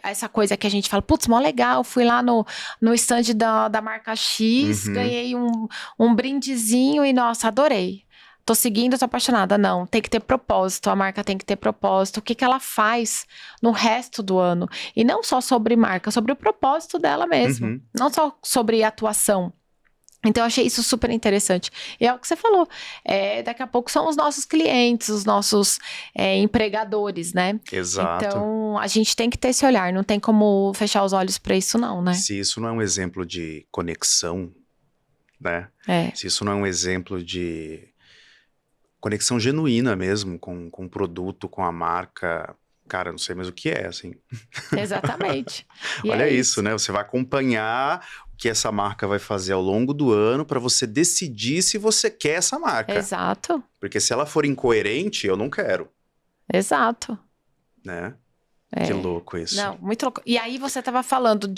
essa coisa que a gente fala, putz, mó legal, fui lá no stand da marca X, ganhei um brindezinho e, nossa, adorei. Tô seguindo, tô apaixonada. Não, tem que ter propósito, a marca tem que ter propósito. O que ela faz no resto do ano. E não só sobre marca, sobre o propósito dela mesmo. Não só sobre atuação. Então, eu achei isso super interessante. E é o que você falou. Daqui a pouco são os nossos clientes, os nossos empregadores, né? Exato. Então, a gente tem que ter esse olhar. Não tem como fechar os olhos para isso não, né? Se isso não é um exemplo de conexão, né? Se isso não é um exemplo de... conexão genuína mesmo com o produto, com a marca. Cara, não sei mais o que é, assim. Exatamente. Olha isso, né? Você vai acompanhar o que essa marca vai fazer ao longo do ano para você decidir se você quer essa marca. Exato. Porque se ela for incoerente, eu não quero. Exato. Né? Que louco isso. Não, muito louco. E aí você estava falando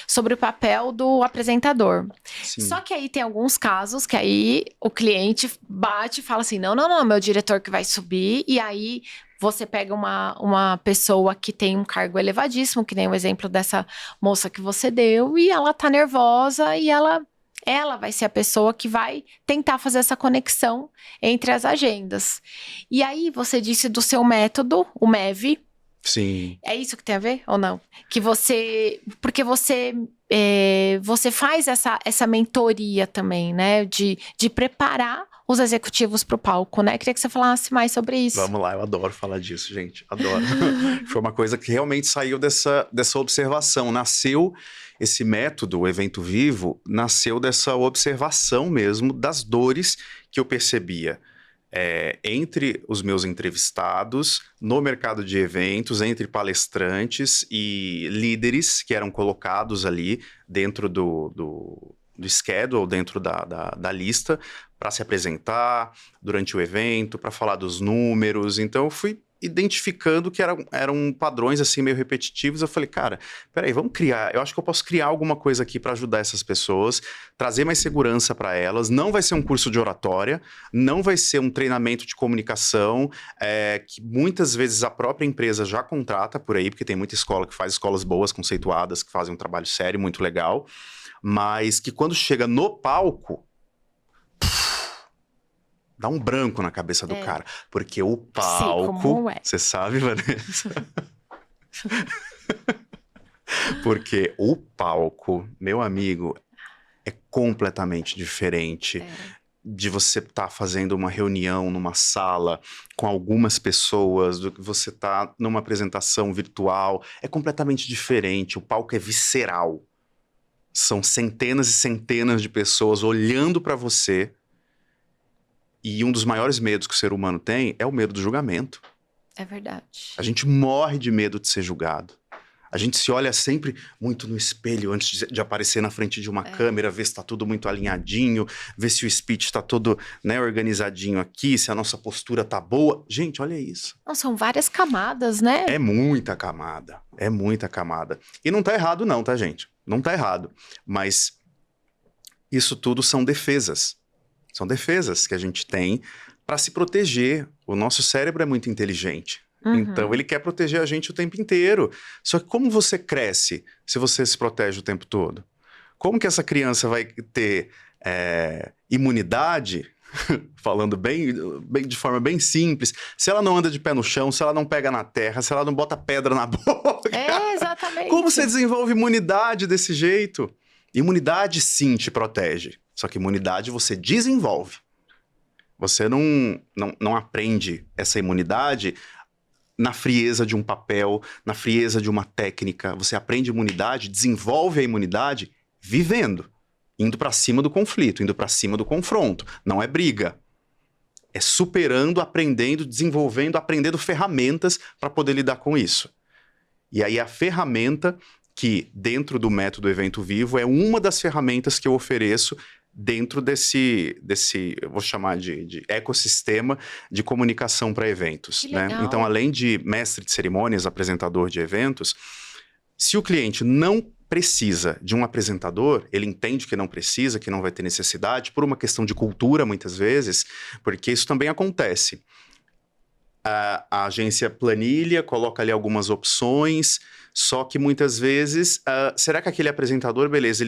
sobre o papel do apresentador. Sim. Só que aí tem alguns casos que aí o cliente bate e fala assim, não, meu diretor que vai subir. E aí você pega uma pessoa que tem um cargo elevadíssimo, que nem o exemplo dessa moça que você deu, e ela tá nervosa e ela vai ser a pessoa que vai tentar fazer essa conexão entre as agendas. E aí você disse do seu método, o MEV. Sim. É isso que tem a ver ou não? Porque você faz essa mentoria também, né? De preparar os executivos para o palco, né? Queria que você falasse mais sobre isso. Vamos lá, eu adoro falar disso, gente. Adoro. Foi uma coisa que realmente saiu dessa observação. Nasceu esse método, o Evento Vivo, nasceu dessa observação mesmo das dores que eu percebia. entre os meus entrevistados, no mercado de eventos, entre palestrantes e líderes que eram colocados ali dentro do schedule, dentro da lista, para se apresentar durante o evento, para falar dos números. Então, eu fui identificando que eram padrões assim meio repetitivos. Eu falei, cara, peraí, vamos criar. Eu acho que eu posso criar alguma coisa aqui para ajudar essas pessoas, trazer mais segurança para elas. Não vai ser um curso de oratória, não vai ser um treinamento de comunicação, que muitas vezes a própria empresa já contrata por aí, porque tem muita escola que faz escolas boas, conceituadas, que fazem um trabalho sério, muito legal, mas que quando chega no palco, dá um branco na cabeça do cara. Porque o palco... Você sabe, Vanessa? Porque o palco, meu amigo, é completamente diferente de você estar fazendo uma reunião numa sala com algumas pessoas, do que você estar numa apresentação virtual. É completamente diferente. O palco é visceral. São centenas e centenas de pessoas olhando para você. E um dos maiores medos que o ser humano tem é o medo do julgamento. É verdade. A gente morre de medo de ser julgado. A gente se olha sempre muito no espelho antes de aparecer na frente de uma câmera, ver se está tudo muito alinhadinho, ver se o speech está todo, né, organizadinho aqui, se a nossa postura tá boa. Gente, olha isso. Não, são várias camadas, né? É muita camada. É muita camada. E não tá errado não, tá, gente? Não tá errado. Mas isso tudo são defesas. São defesas que a gente tem para se proteger. O nosso cérebro é muito inteligente. Então, ele quer proteger a gente o tempo inteiro. Só que como você cresce se você se protege o tempo todo? Como que essa criança vai ter imunidade, falando bem de forma bem simples, se ela não anda de pé no chão, se ela não pega na terra, se ela não bota pedra na boca? Exatamente. Como você desenvolve imunidade desse jeito? Imunidade, sim, te protege. Só que imunidade você desenvolve. Você não aprende essa imunidade na frieza de um papel, na frieza de uma técnica. Você aprende imunidade, desenvolve a imunidade vivendo, indo para cima do conflito, indo para cima do confronto. Não é briga. É superando, aprendendo, desenvolvendo, aprendendo ferramentas para poder lidar com isso. E aí a ferramenta que, dentro do método Evento Vivo, é uma das ferramentas que eu ofereço dentro desse eu vou chamar de ecossistema de comunicação para eventos, né? Então, além de mestre de cerimônias, apresentador de eventos, se o cliente não precisa de um apresentador, ele entende que não precisa, que não vai ter necessidade, por uma questão de cultura, muitas vezes, porque isso também acontece. A agência planilha, coloca ali algumas opções, só que muitas vezes, será que aquele apresentador, beleza,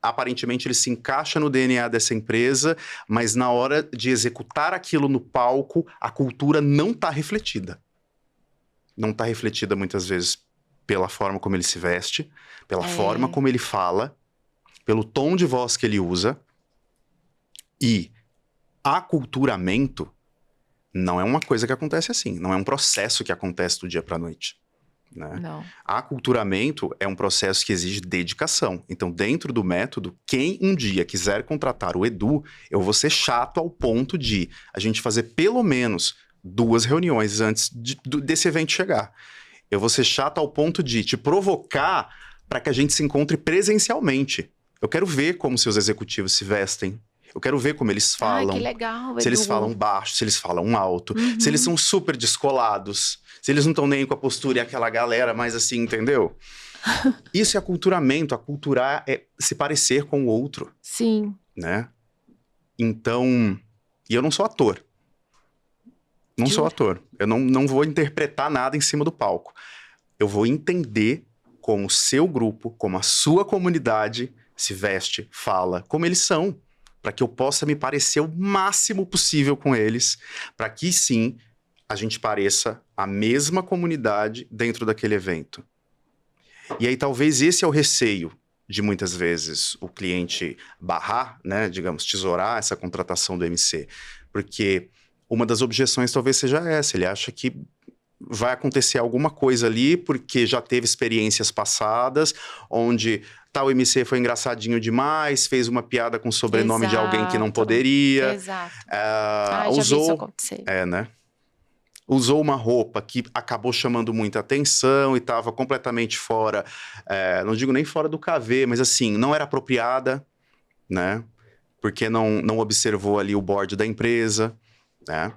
aparentemente ele se encaixa no DNA dessa empresa, mas na hora de executar aquilo no palco, a cultura não está refletida. Não está refletida muitas vezes pela forma como ele se veste, pela forma como ele fala, pelo tom de voz que ele usa. E aculturamento não é uma coisa que acontece assim, não é um processo que acontece do dia para a noite. Né? Não. Aculturamento é um processo que exige dedicação. Então, dentro do método, quem um dia quiser contratar o Edu, eu vou ser chato ao ponto de a gente fazer pelo menos 2 reuniões antes desse evento chegar. Eu vou ser chato ao ponto de te provocar para que a gente se encontre presencialmente. Eu quero ver como seus executivos se vestem. Eu quero ver como eles falam. Que legal, Edu. Se eles falam baixo, se eles falam alto. Se eles são super descolados. Se eles não estão nem com a postura e aquela galera mais assim, entendeu? Isso é aculturamento. Aculturar é se parecer com o outro. Sim. Né? Então... E eu não sou ator. Não sou ator. Eu não vou interpretar nada em cima do palco. Eu vou entender como o seu grupo, como a sua comunidade se veste, fala, como eles são. Para que eu possa me parecer o máximo possível com eles, para que sim a gente pareça a mesma comunidade dentro daquele evento. E aí talvez esse é o receio de muitas vezes o cliente barrar, né, digamos, tesourar essa contratação do MC, porque uma das objeções talvez seja essa, ele acha que vai acontecer alguma coisa ali porque já teve experiências passadas onde tal MC foi engraçadinho demais, fez uma piada com o sobrenome de alguém que não Exato. poderia. Exato. Já vi isso Usou, acontecer. né? Usou uma roupa que acabou chamando muita atenção e estava completamente fora, não digo nem fora do KV, mas assim, não era apropriada, né? Porque não observou ali o board da empresa, né?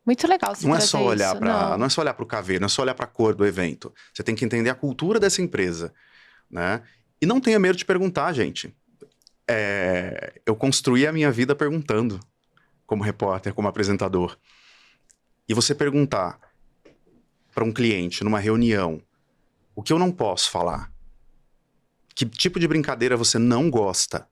Muito legal você Não é trazer só olhar isso. para, não é só olhar para o KV, não é só olhar para a cor do evento. Você tem que entender a cultura dessa empresa, né? E não tenha medo de perguntar, gente. Eu construí a minha vida perguntando, como repórter, como apresentador. E você perguntar para um cliente numa reunião o que eu não posso falar, que tipo de brincadeira você não gosta,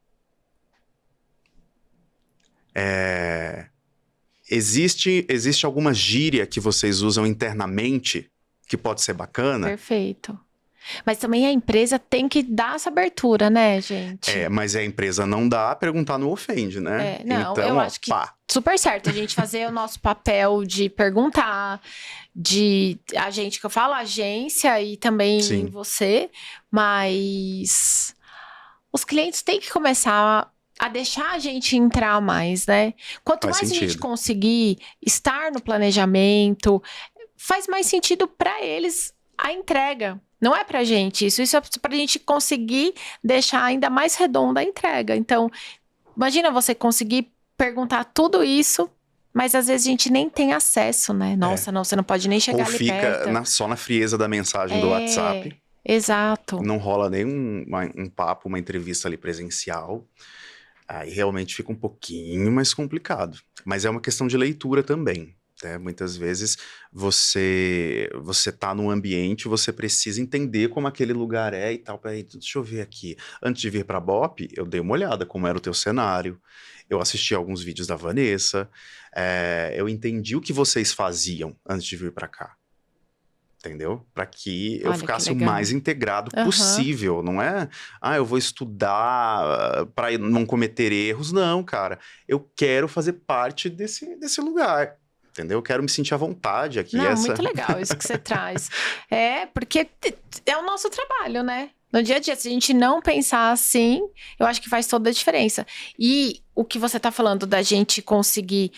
existe alguma gíria que vocês usam internamente que pode ser bacana? Perfeito. Mas também a empresa tem que dar essa abertura, né, gente? Mas a empresa não dá, perguntar não ofende, né? Não, então, eu acho que super certo a gente fazer o nosso papel de perguntar, de a gente, que eu falo, agência e também Sim. você, mas os clientes têm que começar a deixar a gente entrar mais, né? Quanto Faz mais a gente sentido. conseguir estar no planejamento, faz mais sentido para eles a entrega. Não é pra gente isso é pra gente conseguir deixar ainda mais redonda a entrega. Então, imagina você conseguir perguntar tudo isso, mas às vezes a gente nem tem acesso, né? Nossa, não, você não pode nem chegar Ou ali fica perto. só na frieza da mensagem do WhatsApp. Exato. Não rola nem um papo, uma entrevista ali presencial. Aí realmente fica um pouquinho mais complicado. Mas é uma questão de leitura também. Muitas vezes você tá num ambiente, você precisa entender como aquele lugar é e tal. Peraí, deixa eu ver aqui. Antes de vir para a BOP, eu dei uma olhada como era o teu cenário. Eu assisti alguns vídeos da Vanessa. Eu entendi o que vocês faziam antes de vir para cá. Entendeu? Para que eu ficasse o mais integrado possível. Não é, eu vou estudar para não cometer erros. Não, cara. Eu quero fazer parte desse lugar. Entendeu? Eu quero me sentir à vontade aqui. Não, muito legal isso que você traz. Porque é o nosso trabalho, né? No dia a dia, se a gente não pensar assim, eu acho que faz toda a diferença. E o que você tá falando da gente conseguir,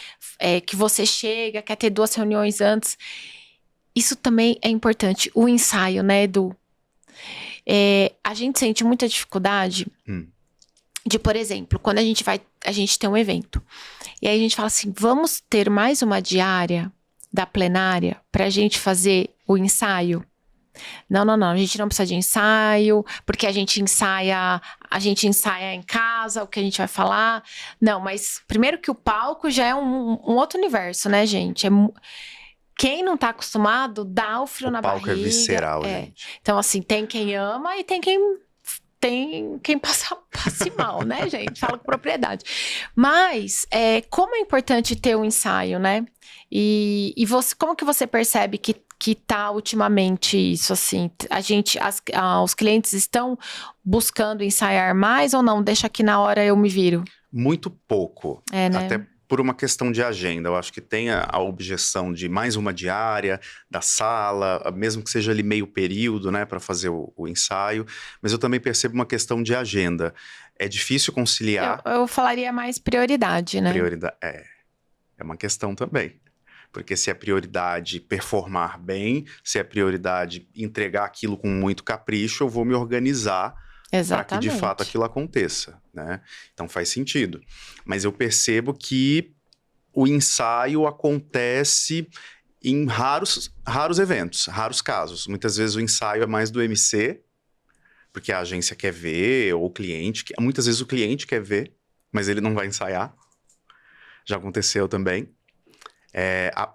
que você chega, quer ter 2 reuniões antes, isso também é importante. O ensaio, né, Edu? A gente sente muita dificuldade de, por exemplo, quando a gente tem um evento. E aí a gente fala assim, vamos ter mais uma diária da plenária pra gente fazer o ensaio? Não, a gente não precisa de ensaio, porque a gente ensaia em casa, o que a gente vai falar. Não, mas primeiro que o palco já é um outro universo, né, gente? Quem não tá acostumado, dá o frio na barriga. O palco é visceral, gente. Então, assim, tem quem ama e tem quem passe mal, né, gente? Fala com propriedade. Mas, como é importante ter um ensaio, né? E você, como que você percebe que tá ultimamente isso, assim? Os clientes estão buscando ensaiar mais ou não? Deixa que na hora eu me viro. Muito pouco. Né? Até por uma questão de agenda. Eu acho que tem a objeção de mais uma diária, da sala, mesmo que seja ali meio período, né, para fazer o ensaio. Mas eu também percebo uma questão de agenda. É difícil conciliar. Eu falaria mais prioridade, né? Prioridade, é uma questão também. Porque se é prioridade performar bem, se é prioridade entregar aquilo com muito capricho, eu vou me organizar para que de fato aquilo aconteça, né? Então faz sentido. Mas eu percebo que o ensaio acontece em raros eventos, raros casos. Muitas vezes o ensaio é mais do MC, porque a agência quer ver, ou o cliente. Muitas vezes o cliente quer ver, mas ele não vai ensaiar. Já aconteceu também.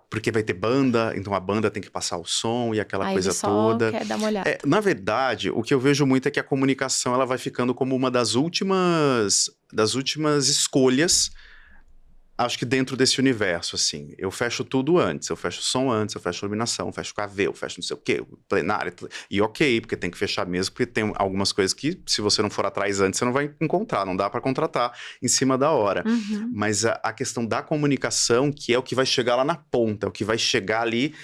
Porque vai ter banda, então a banda tem que passar o som e aquela coisa toda. Quer dar uma olhada. Na verdade, o que eu vejo muito é que a comunicação ela vai ficando como uma das últimas escolhas, acho que dentro desse universo, assim. Eu fecho tudo antes, eu fecho o som antes, eu fecho a iluminação, eu fecho o KV, eu fecho não sei o quê, o plenário. E ok, porque tem que fechar mesmo, porque tem algumas coisas que, se você não for atrás antes, você não vai encontrar, não dá para contratar em cima da hora. Mas a questão da comunicação, que é o que vai chegar lá na ponta, é o que vai chegar ali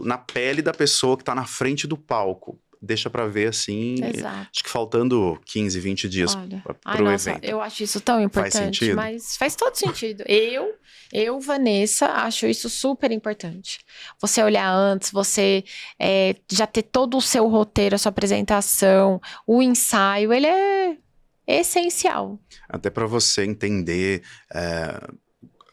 na pele da pessoa que tá na frente do palco. deixa pra ver assim, Exato. acho que faltando 15, 20 dias Olha, pro evento. eu acho isso tão importante, sentido? mas faz todo sentido. Vanessa, acho isso super importante. Você olhar antes, você já ter todo o seu roteiro, a sua apresentação, o ensaio, ele é essencial. Até pra você entender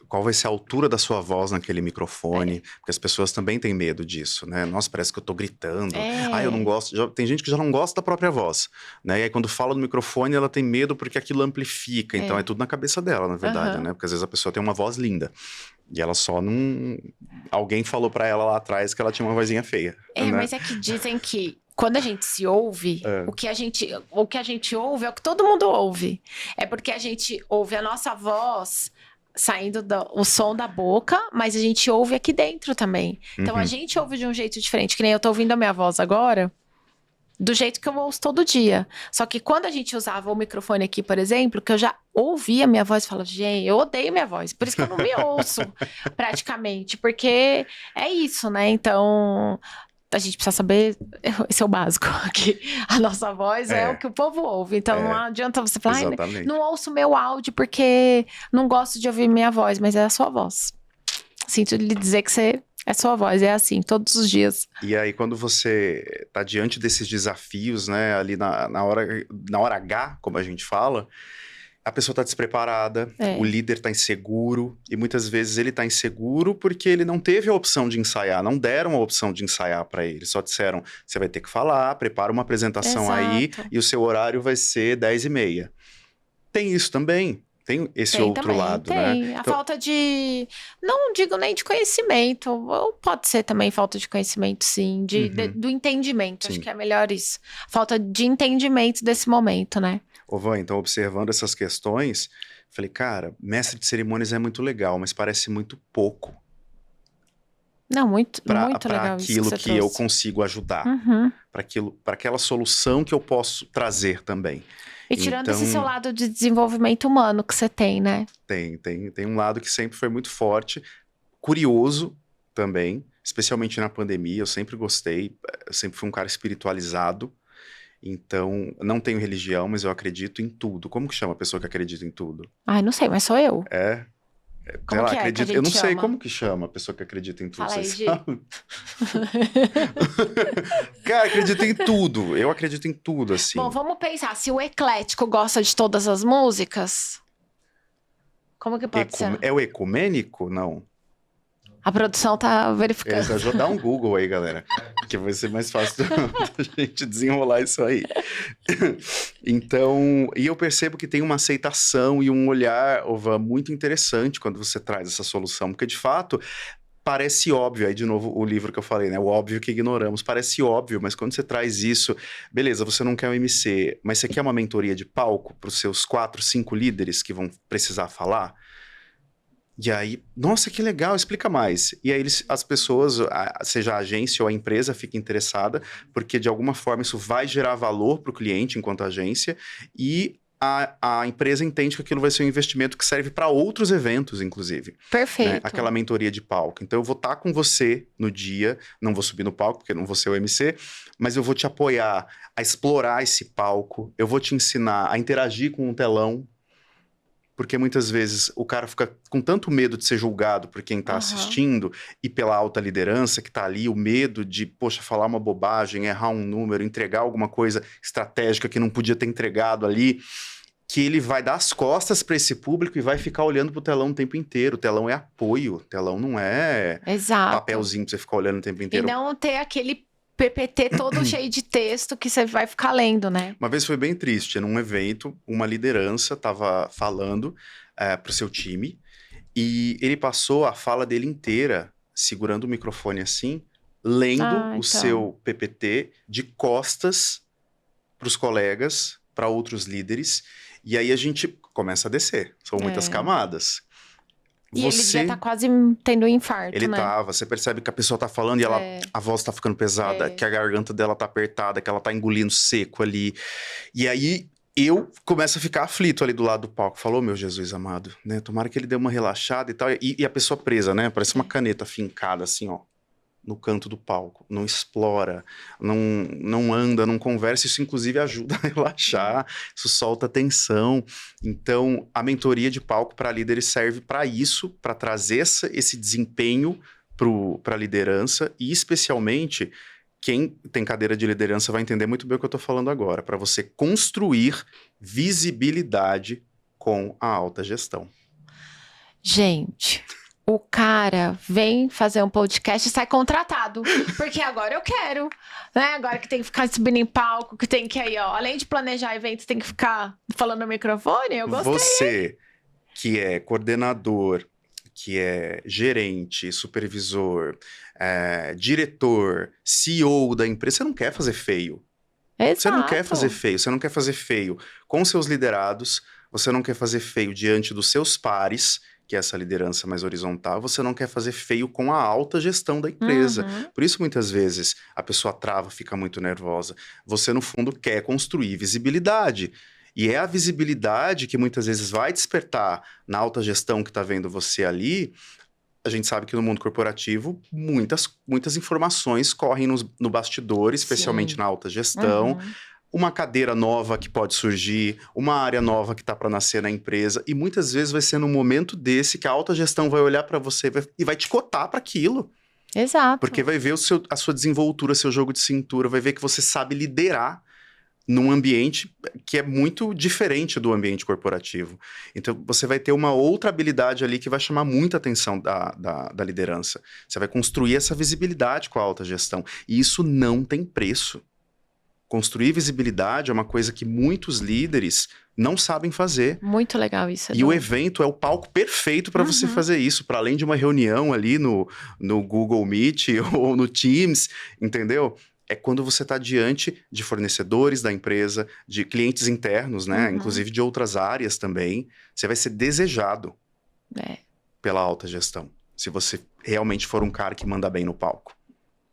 qual vai ser a altura da sua voz naquele microfone, porque as pessoas também têm medo disso, né? Nossa, parece que eu tô gritando. Eu não gosto. Tem gente que já não gosta da própria voz, né? E aí quando fala no microfone, ela tem medo porque aquilo amplifica. Então é tudo na cabeça dela, na verdade, né? Porque às vezes a pessoa tem uma voz linda. E ela só não... Alguém falou pra ela lá atrás que ela tinha uma vozinha feia. Né? Mas é que dizem que quando a gente se ouve, o que a gente ouve é o que todo mundo ouve. É porque a gente ouve a nossa voz saindo o som da boca, mas a gente ouve aqui dentro também. Então a gente ouve de um jeito diferente, que nem eu tô ouvindo a minha voz agora, do jeito que eu ouço todo dia. Só que quando a gente usava o microfone aqui, por exemplo, que eu já ouvia a minha voz e falava, gente, eu odeio minha voz, por isso que eu não me ouço praticamente, porque é isso, né? Então a gente precisa saber, esse é o básico, que a nossa voz é o que o povo ouve. Então não adianta você falar, não ouço meu áudio porque não gosto de ouvir minha voz, mas é a sua voz. Sinto lhe dizer que é sua voz, é assim, todos os dias. E aí, quando você tá diante desses desafios, né, ali na hora H, como a gente fala, a pessoa tá despreparada, o líder tá inseguro, e muitas vezes ele tá inseguro porque ele não teve a opção de ensaiar, não deram a opção de ensaiar para ele, só disseram, você vai ter que falar, prepara uma apresentação aí, e o seu horário vai ser 10h30. Tem isso também. Tem esse outro também, lado, né? A falta de... Não digo nem de conhecimento. Ou pode ser também falta de conhecimento, sim. Do entendimento. Sim. Acho que é melhor isso. Falta de entendimento desse momento, né? Van, então, observando essas questões, falei, cara, mestre de cerimônias é muito legal, mas parece muito pouco. Não, muito legal isso para aquilo que eu consigo ajudar. Para aquela solução que eu posso trazer também. E tirando esse seu lado de desenvolvimento humano que você tem, né? Tem um lado que sempre foi muito forte, curioso também, especialmente na pandemia, eu sempre gostei, eu sempre fui um cara espiritualizado, então não tenho religião, mas eu acredito em tudo. Como que chama a pessoa que acredita em tudo? Não sei, mas sou eu. Como lá, que eu não sei como que chama a pessoa que acredita em tudo. Fala aí, Gi. Cara, acredita em tudo. Eu acredito em tudo, assim. Bom, vamos pensar. Se o eclético gosta de todas as músicas, como que pode ser? É o ecumênico? Não. A produção tá verificando. Já dá um Google aí, galera. Que vai ser mais fácil da gente desenrolar isso aí. Então, e eu percebo que tem uma aceitação e um olhar, Ova, muito interessante quando você traz essa solução. Porque, de fato, parece óbvio. Aí, de novo, o livro que eu falei, né? O óbvio que ignoramos. Parece óbvio, mas quando você traz isso... Beleza, você não quer um MC, mas você quer uma mentoria de palco para os seus 4, 5 líderes que vão precisar falar? E aí, nossa, que legal, explica mais. E aí as pessoas, seja a agência ou a empresa, fica interessada, porque de alguma forma isso vai gerar valor para o cliente enquanto agência, e a empresa entende que aquilo vai ser um investimento que serve para outros eventos, inclusive. Perfeito. Né? Aquela mentoria de palco. Então eu vou estar com você no dia, não vou subir no palco, porque não vou ser o MC, mas eu vou te apoiar a explorar esse palco, eu vou te ensinar a interagir com um telão, porque muitas vezes o cara fica com tanto medo de ser julgado por quem está assistindo e pela alta liderança que está ali, o medo de, poxa, falar uma bobagem, errar um número, entregar alguma coisa estratégica que não podia ter entregado ali, que ele vai dar as costas para esse público e vai ficar olhando pro telão o tempo inteiro. O telão é apoio, o telão não é papelzinho pra você ficar olhando o tempo inteiro. E não ter aquele PPT todo cheio de texto que você vai ficar lendo, né? Uma vez foi bem triste, num evento, uma liderança estava falando pro seu time e ele passou a fala dele inteira segurando o microfone assim, lendo o seu PPT de costas pros colegas, para outros líderes, e aí a gente começa a descer. São muitas camadas. E ele já tá quase tendo um infarto, ele né? Você percebe que a pessoa tá falando e a voz tá ficando pesada, que a garganta dela tá apertada, que ela tá engolindo seco ali. E aí eu começo a ficar aflito ali do lado do palco. Falou, meu Jesus amado, né? Tomara que ele dê uma relaxada e tal. E a pessoa presa, né? Parece uma caneta fincada assim, ó. no canto do palco, não explora, não anda, não conversa. Isso, inclusive, ajuda a relaxar, isso solta tensão. Então, a mentoria de palco para líderes serve para isso, para trazer esse desempenho para a liderança e, especialmente, quem tem cadeira de liderança vai entender muito bem o que eu estou falando agora, para você construir visibilidade com a alta gestão. Gente, o cara vem fazer um podcast e sai contratado, porque agora eu quero, né? Agora que tem que ficar subindo em palco, que tem que aí, ó, além de planejar eventos, tem que ficar falando no microfone, eu gostei. Você, que é coordenador, que é gerente, supervisor, diretor, CEO da empresa, você não quer fazer feio. Exato. Você não quer fazer feio, você não quer fazer feio com seus liderados, você não quer fazer feio diante dos seus pares, que é essa liderança mais horizontal, você não quer fazer feio com a alta gestão da empresa. Uhum. Por isso, muitas vezes, a pessoa trava, fica muito nervosa. Você, no fundo, quer construir visibilidade. E é a visibilidade que muitas vezes vai despertar na alta gestão que está vendo você ali. A gente sabe que no mundo corporativo, muitas informações correm no bastidor, especialmente Sim. na alta gestão. Uhum. Uma cadeira nova que pode surgir, uma área nova que está para nascer na empresa. E muitas vezes vai ser num momento desse que a alta gestão vai olhar para você e vai te cotar para aquilo. Exato. Porque vai ver a sua desenvoltura, seu jogo de cintura, vai ver que você sabe liderar num ambiente que é muito diferente do ambiente corporativo. Então, você vai ter uma outra habilidade ali que vai chamar muita atenção da liderança. Você vai construir essa visibilidade com a alta gestão. E isso não tem preço. Construir visibilidade é uma coisa que muitos líderes não sabem fazer. Muito legal isso. E o evento é o palco perfeito para você fazer isso. Para além de uma reunião ali no Google Meet ou no Teams, entendeu? É quando você está diante de fornecedores da empresa, de clientes internos, né? Inclusive de outras áreas também. Você vai ser desejado pela alta gestão. Se você realmente for um cara que manda bem no palco.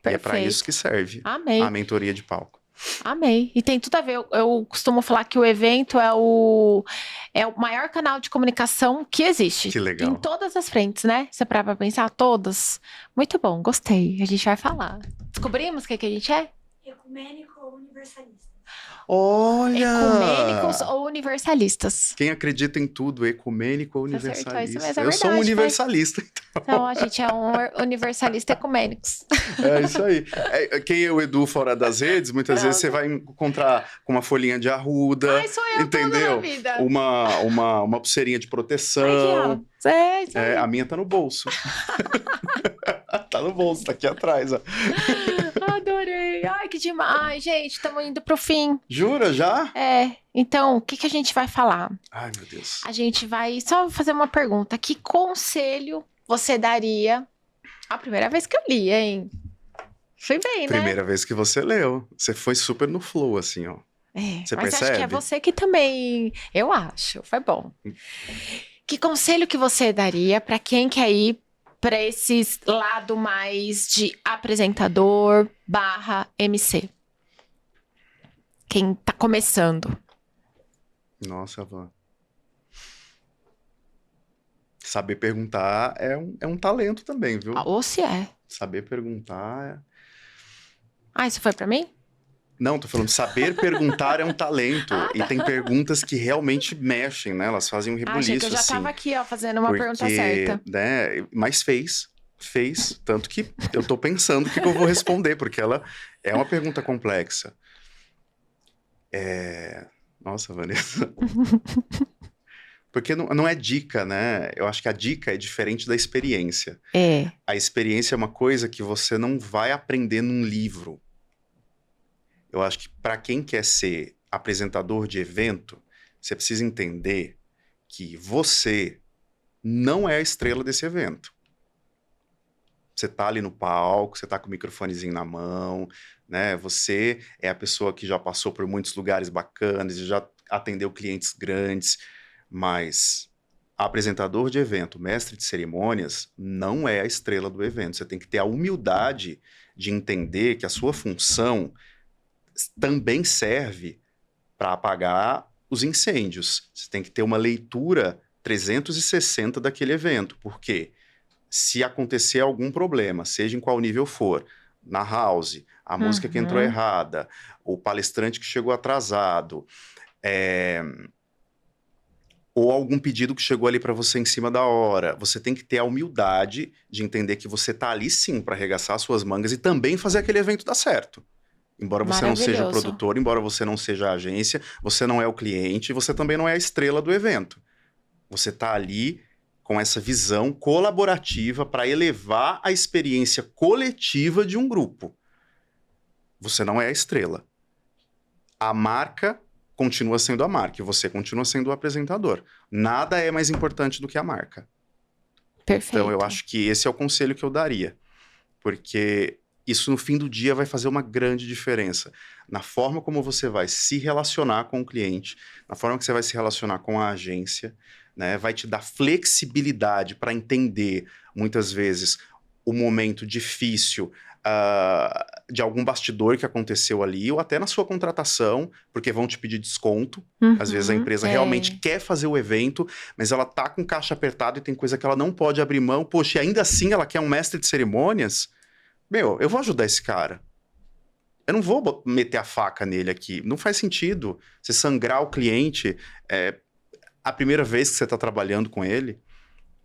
Perfeito. E é para isso que serve Amei. a mentoria de palco. Amei. E tem tudo a ver. Eu costumo falar que o evento é o maior canal de comunicação que existe. Que legal. Em todas as frentes, né? Você para pra pensar, todas. Muito bom, gostei. A gente vai falar. Descobrimos o que a gente é? Ecumênico ou universalista. Olha! Ecumênicos ou universalistas. Quem acredita em tudo, ecumênico ou Você acertou, universalista. isso mesmo, é Eu sou um verdade, universalista, então. Então a gente é um universalista ecumênicos. É isso aí. Quem é o Edu fora das redes, muitas vezes você vai encontrar com uma folhinha de arruda. Ai, sou eu entendeu? toda na vida. Uma pulseirinha de proteção. Ai, isso aí. A minha tá no bolso. Tá no bolso, tá aqui atrás, ó. Adorei. Ai, que demais. Gente, estamos indo pro fim. Jura, já? Então, o que a gente vai falar? Ai, meu Deus. A gente vai só fazer uma pergunta. Que conselho você daria? A primeira vez que eu li, hein? Foi bem, né? Primeira vez que você leu. Você foi super no flow, assim, ó. Você mas percebe? acho que é você que também... Eu acho, foi bom. Que conselho que você daria para quem quer ir para esse lado mais de apresentador / MC? Quem tá começando. Nossa, Van. Saber perguntar é um talento também, viu? Ou se é. Saber perguntar isso foi para mim? Não, tô falando, saber perguntar é um talento. E tem perguntas que realmente mexem, né? Elas fazem um rebuliço, Achei que eu já assim. tava aqui, ó, fazendo uma pergunta certa. Né, mas fez. Tanto que eu tô pensando o que eu vou responder, porque ela é uma pergunta complexa. Nossa, Vanessa. Porque não é dica, né? Eu acho que a dica é diferente da experiência. A experiência é uma coisa que você não vai aprender num livro. Eu acho que para quem quer ser apresentador de evento, você precisa entender que você não é a estrela desse evento. Você tá ali no palco, você tá com o microfonezinho na mão, né? Você é a pessoa que já passou por muitos lugares bacanas, já atendeu clientes grandes, mas apresentador de evento, mestre de cerimônias, não é a estrela do evento. Você tem que ter a humildade de entender que a sua função também serve para apagar os incêndios. Você tem que ter uma leitura 360 daquele evento. Por quê? se acontecer algum problema, seja em qual nível for, na house, a música que entrou errada, o palestrante que chegou atrasado, ou algum pedido que chegou ali para você em cima da hora, você tem que ter a humildade de entender que você tá ali sim para arregaçar as suas mangas e também fazer aquele evento dar certo. Embora você não seja produtor, embora você não seja a agência, você não é o cliente, você também não é a estrela do evento. Você tá ali com essa visão colaborativa para elevar a experiência coletiva de um grupo. Você não é a estrela. A marca continua sendo a marca e você continua sendo o apresentador. Nada é mais importante do que a marca. Perfeito. Então, eu acho que esse é o conselho que eu daria. Porque isso, no fim do dia, vai fazer uma grande diferença. Na forma como você vai se relacionar com o cliente, na forma que você vai se relacionar com a agência, né? Vai te dar flexibilidade para entender, muitas vezes, o momento difícil de algum bastidor que aconteceu ali, ou até na sua contratação, porque vão te pedir desconto. Às vezes a empresa realmente quer fazer o evento, mas ela tá com caixa apertado e tem coisa que ela não pode abrir mão. Poxa, e ainda assim ela quer um mestre de cerimônias? Meu, eu vou ajudar esse cara. Eu não vou meter a faca nele aqui. Não faz sentido você sangrar o cliente a primeira vez que você está trabalhando com ele.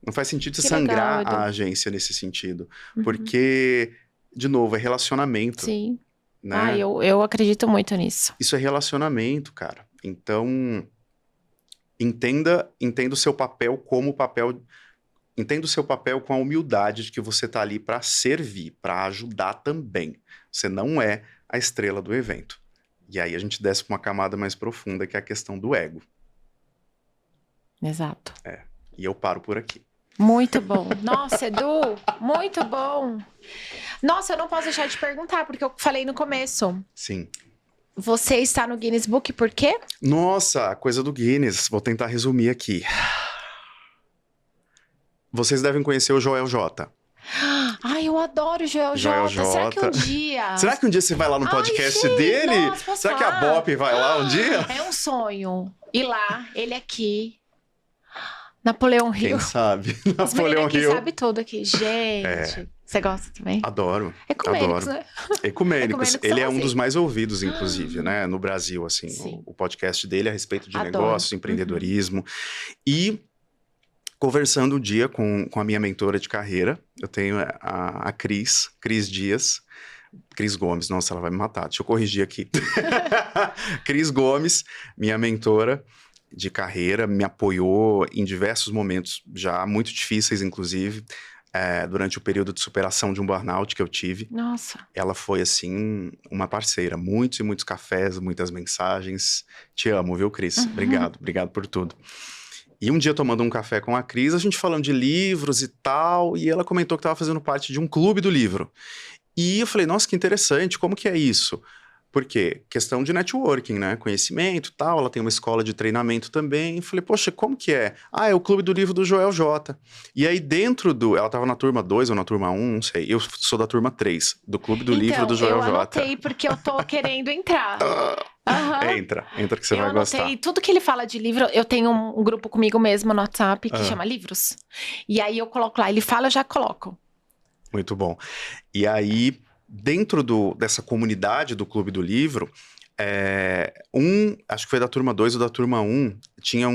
Não faz sentido você sangrar a agência nesse sentido. Porque, de novo, é relacionamento. Sim. Né? Eu acredito muito nisso. Isso é relacionamento, cara. Então, entenda o seu papel como papel... Entenda o seu papel com a humildade de que você está ali para servir, para ajudar também. Você não é a estrela do evento. E aí a gente desce para uma camada mais profunda, que é a questão do ego. Exato. E eu paro por aqui. Muito bom. Nossa, Edu, muito bom. Nossa, eu não posso deixar de perguntar, porque eu falei no começo. Sim. Você está no Guinness Book por quê? Nossa, coisa do Guinness. Vou tentar resumir aqui. Vocês devem conhecer o Joel J. Ai, eu adoro o Joel J. Será que um dia... Será que um dia você vai lá no podcast dele? Nossa, será que a Bop vai lá um dia? É um sonho. Ir lá, ele aqui. Napoleão Hill. Quem sabe? As Napoleão Hill. Hill. Sabe tudo aqui. Gente, você gosta também? Adoro. Ecumênicos, adoro. Né? Ecumênicos. Ele é um assim. dos mais ouvidos, inclusive, né? No Brasil, assim. O podcast dele a respeito de negócios, empreendedorismo. E... conversando um dia com a minha mentora de carreira, eu tenho a Cris Dias, Cris Gomes, nossa, ela vai me matar, deixa eu corrigir aqui. Cris Gomes, minha mentora de carreira, me apoiou em diversos momentos, já muito difíceis, inclusive, durante o período de superação de um burnout que eu tive. Nossa. Ela foi, assim, uma parceira, muitos e muitos cafés, muitas mensagens. Te amo, viu, Cris? Obrigado por tudo. E um dia, tomando um café com a Cris, a gente falando de livros e tal, e ela comentou que estava fazendo parte de um clube do livro. E eu falei, nossa, que interessante, como que é isso? Por quê? Questão de networking, né? Conhecimento e tal, ela tem uma escola de treinamento também. Eu falei, poxa, como que é? Ah, é o clube do livro do Joel J. E aí dentro ela estava na turma 2 ou na turma 1, não sei. Eu sou da turma 3, do clube do livro do Joel J. Eu anotei porque eu tô querendo entrar. Entra que você vai gostar. Eu anotei tudo que ele fala de livro. Eu tenho um grupo comigo mesmo no WhatsApp que chama Livros. E aí eu coloco lá, ele fala, eu já coloco. Muito bom. E aí, dentro dessa comunidade do Clube do Livro, acho que foi da turma 2 ou da turma 1, tinha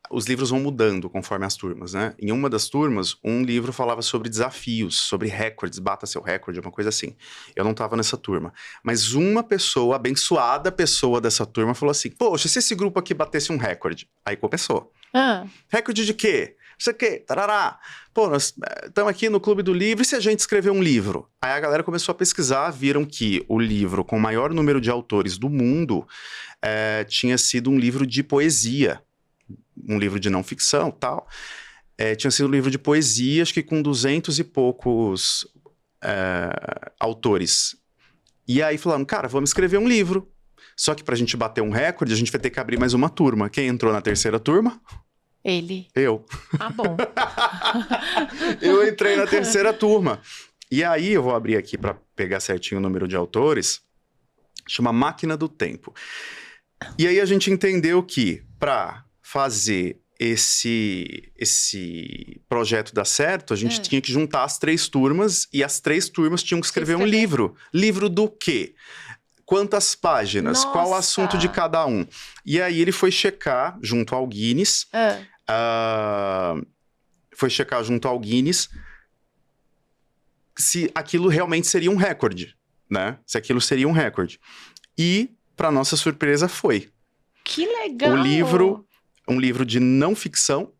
os livros vão mudando conforme as turmas, né? Em uma das turmas, um livro falava sobre desafios, sobre recordes, bata seu recorde, uma coisa assim. Eu não estava nessa turma. Mas uma pessoa, abençoada pessoa dessa turma, falou assim, poxa, se esse grupo aqui batesse um recorde? Aí começou. Recorde de quê? Isso aqui, tarará. Pô, nós estamos aqui no Clube do Livro, e se a gente escrever um livro? Aí a galera começou a pesquisar, viram que o livro com o maior número de autores do mundo tinha sido um livro de poesia. Um livro de não ficção, tal. Tinha sido um livro de poesia, acho que com 200 e poucos autores. E aí falaram, cara, vamos escrever um livro. Só que pra gente bater um recorde, a gente vai ter que abrir mais uma turma. Quem entrou na terceira turma? Ele. Eu. Ah, bom. Eu entrei na terceira turma. E aí, eu vou abrir aqui para pegar certinho o número de autores. Chama Máquina do Tempo. E aí, a gente entendeu que para fazer esse projeto dar certo, a gente tinha que juntar as 3 turmas e as 3 turmas tinham que escrever um livro. Livro do quê? Quantas páginas? Nossa. Qual o assunto de cada um? E aí ele foi checar junto ao Guinness. Se aquilo realmente seria um recorde, né? Se aquilo seria um recorde. E, para nossa surpresa, foi. Que legal! Um livro de não ficção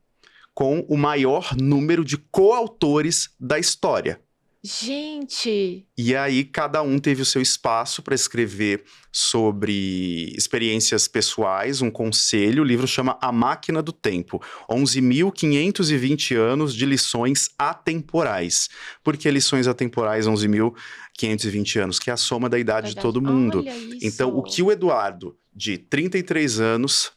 com o maior número de coautores da história. Gente! E aí, cada um teve o seu espaço para escrever sobre experiências pessoais, um conselho. O livro chama A Máquina do Tempo. 11.520 anos de lições atemporais. Por que lições atemporais 11.520 anos? Que é a soma da idade de todo mundo. Olha isso. Então, o que o Eduardo, de 33 anos,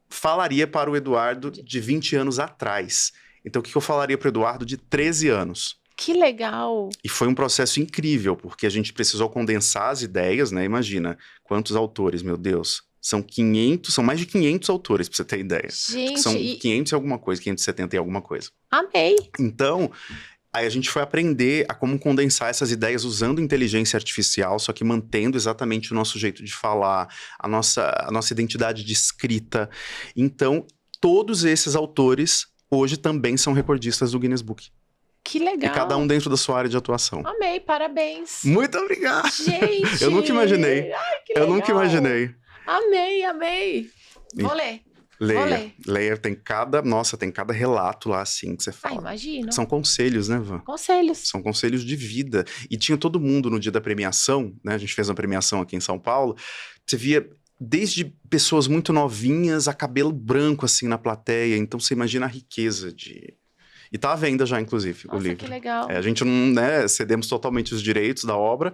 falaria para o Eduardo de 20 anos atrás? Então, o que eu falaria para o Eduardo de 13 anos? Que legal! E foi um processo incrível, porque a gente precisou condensar as ideias, né? Imagina, quantos autores, meu Deus. São mais de 500 autores, pra você ter ideia. Gente, são 500 e alguma coisa, 570 e alguma coisa. Amei! Então, aí a gente foi aprender a como condensar essas ideias usando inteligência artificial, só que mantendo exatamente o nosso jeito de falar, a nossa identidade de escrita. Então, todos esses autores hoje também são recordistas do Guinness Book. Que legal! E cada um dentro da sua área de atuação. Amei, parabéns! Muito obrigado! Gente! Eu nunca imaginei. Ai, que legal. Eu nunca imaginei. Amei! Vou ler. Leia, tem cada relato lá, assim, que você fala. Imagino. São conselhos, né, Van? Conselhos. São conselhos de vida. E tinha todo mundo no dia da premiação, né? A gente fez uma premiação aqui em São Paulo. Você via desde pessoas muito novinhas a cabelo branco, assim, na plateia. Então, você imagina a riqueza de... E tá à venda já, inclusive, o livro. Que legal. A gente não, né, cedemos totalmente os direitos da obra,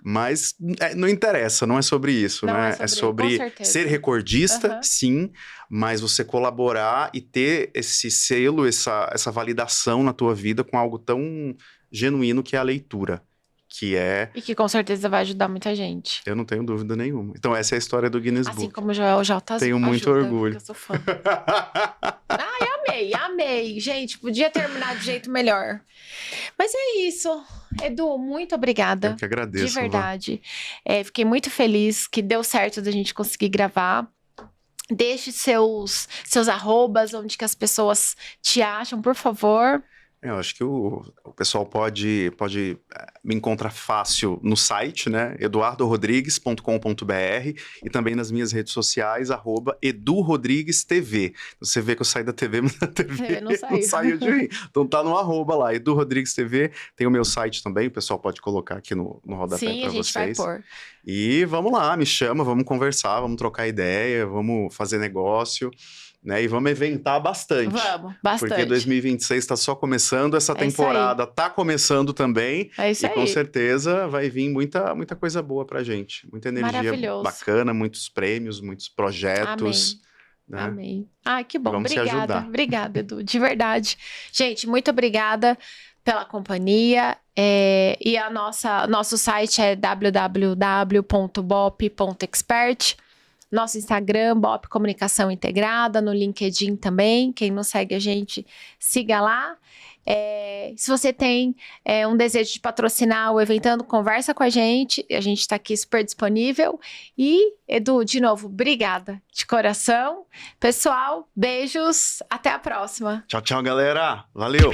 mas não interessa, não é sobre isso, não né? É sobre ser recordista, sim, mas você colaborar e ter esse selo, essa validação na tua vida com algo tão genuíno que é a leitura. E que com certeza vai ajudar muita gente. Eu não tenho dúvida nenhuma. Então essa é a história do Guinness Book. Assim como o Joel já tá Tenho muito orgulho. Eu sou fã. Amei. Gente, podia terminar de jeito melhor. Mas é isso. Edu, muito obrigada. Eu que agradeço. De verdade. Fiquei muito feliz que deu certo da gente conseguir gravar. Deixe seus arrobas, onde que as pessoas te acham, por favor. Eu acho que o pessoal pode me encontrar fácil no site, né? eduardorodrigues.com.br e também nas minhas redes sociais, @EduRodriguesTV. Você vê que eu saí da TV, mas a TV não saiu de mim. Então tá no arroba lá, EduRodriguesTV. Tem o meu site também, o pessoal pode colocar aqui no rodapé para vocês. Sim, a gente vai pôr. E vamos lá, me chama, vamos conversar, vamos trocar ideia, vamos fazer negócio. Né? E vamos eventar bastante. Vamos, bastante. Porque 2026 está só começando, essa temporada está começando também. É isso aí. E com certeza vai vir muita coisa boa pra gente. Muita energia bacana, muitos prêmios, muitos projetos. Amém. Né? Amém. Ai, que bom. Vamos obrigada. Obrigada, Edu. De verdade. Gente, muito obrigada pela companhia. E nosso site é www.bop.expert. Nosso Instagram, Bop Comunicação Integrada, no LinkedIn também. Quem não segue a gente, siga lá. Se você tem um desejo de patrocinar o Eventando, conversa com a gente está aqui super disponível. E, Edu, de novo, obrigada de coração. Pessoal, beijos, até a próxima. Tchau, galera. Valeu!